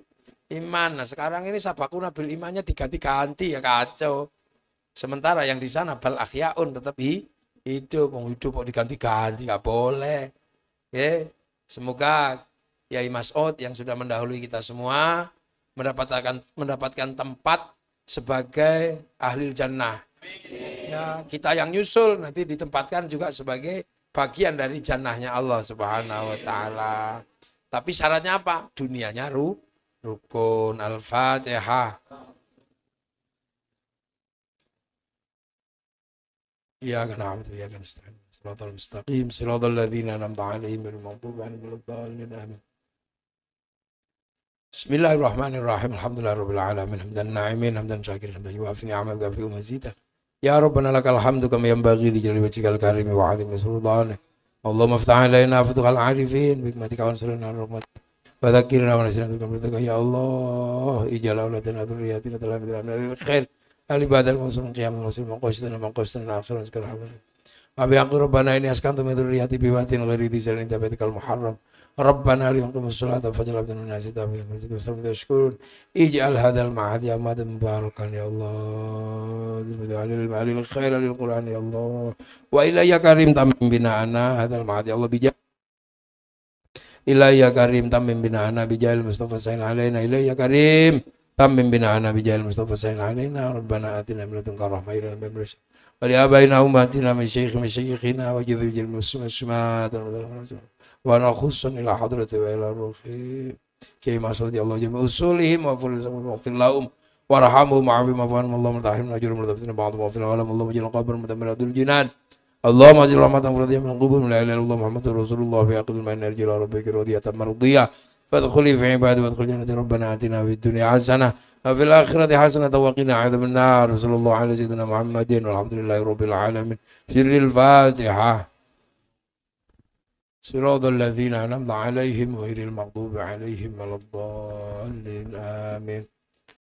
iman. Nah sekarang ini sabaku nabil imannya diganti-ganti ya kacau. Sementara yang di sana bal akhyaun tetap hidup kok diganti-ganti nggak boleh. Ya, semoga Yai Mas'ud yang sudah mendahului kita semua mendapatkan tempat sebagai ahli jannah. Ya, kita yang nyusul nanti ditempatkan juga sebagai bagian dari jannahnya Allah Subhanahu wa taala. Tapi syaratnya apa? Dunianya rukun. Al-Fatihah. Iyyaka na'budu wa iyyaka nasta'in. Shiratal mustaqim, shiratal ladzina an'amta 'alaihim ghairil maghdubi 'alaihim waladdallin. Amin. Bismillahirrahmanirrahim. Alhamdulillahirabbil alamin. Hamdan na'imin, hamdan syakirin, hamdan yuwafi ni'amahu wa yukafi'u mazidah. Ya Rabbana lakal hamdu kama yanbaghi li jalali wajhikal karim wa 'azimi sultanik. Allahumma iftah 'alaina futuhal 'arifin bi hikmatika wa ansurna rahmat. Wa dzakkirna wa nasina bi ya Allah, ij'al auladana dzurriyyatina talamidan lil khair. Al-ibadah al-muslim qiyamul muslim maqasdana akhiran sekarang. Abi Rabbana ini askantu min dzurriyyati bi watin ghairi dzalin tabatikal muharram. Rabbana liyaqimus salata faj'al abdana nasita bi sallam tashkurun. Ij'al hadzal ma'ad ya madan mubarakan ya Allah. Bil ma'alil khair lil Qur'an ya Allah. Wa ilayya karim tamim bina'ana hadzal ma'ad ya Allah bijah. Ilayya karim tamim bina'ana bijahil Mustafa sayyidina alaina ilayya karim tamim bina'ana bijahil Mustafa sayyidina alaina. Rabbana atina min ladunka rahmah wa hab lana wa li abaina ummatina min syayikhina wa jidhil muslimat wa nakhusun ila hadrati wa ila ruhi kay masudi Allah jami usulihim wa fil lahum warhamhum ma'afi mafan Allahumma tahrim ajrum mudafina ba'd wa fil alam Allahumma jalla qabr mudammiradul jinan Allahumma ajil rahmatan furadiyah min qubur la ilaha illallah Muhammadur Rasulullah fi aqil man yarjil rabbika radiyatan mardiyah fadkhuli fi ibadi wa adkhul jannati rabbana atina fid dunya hasanah wa fil akhirati hasanah wa qina adzaban nar sallallahu alaihi sayyidina Muhammadin walhamdulillahi rabbil alamin sirril fatihah. Siratal ladzina an'amta 'alaihim ghairil maghdubi 'alaihim waladdallin. Amin.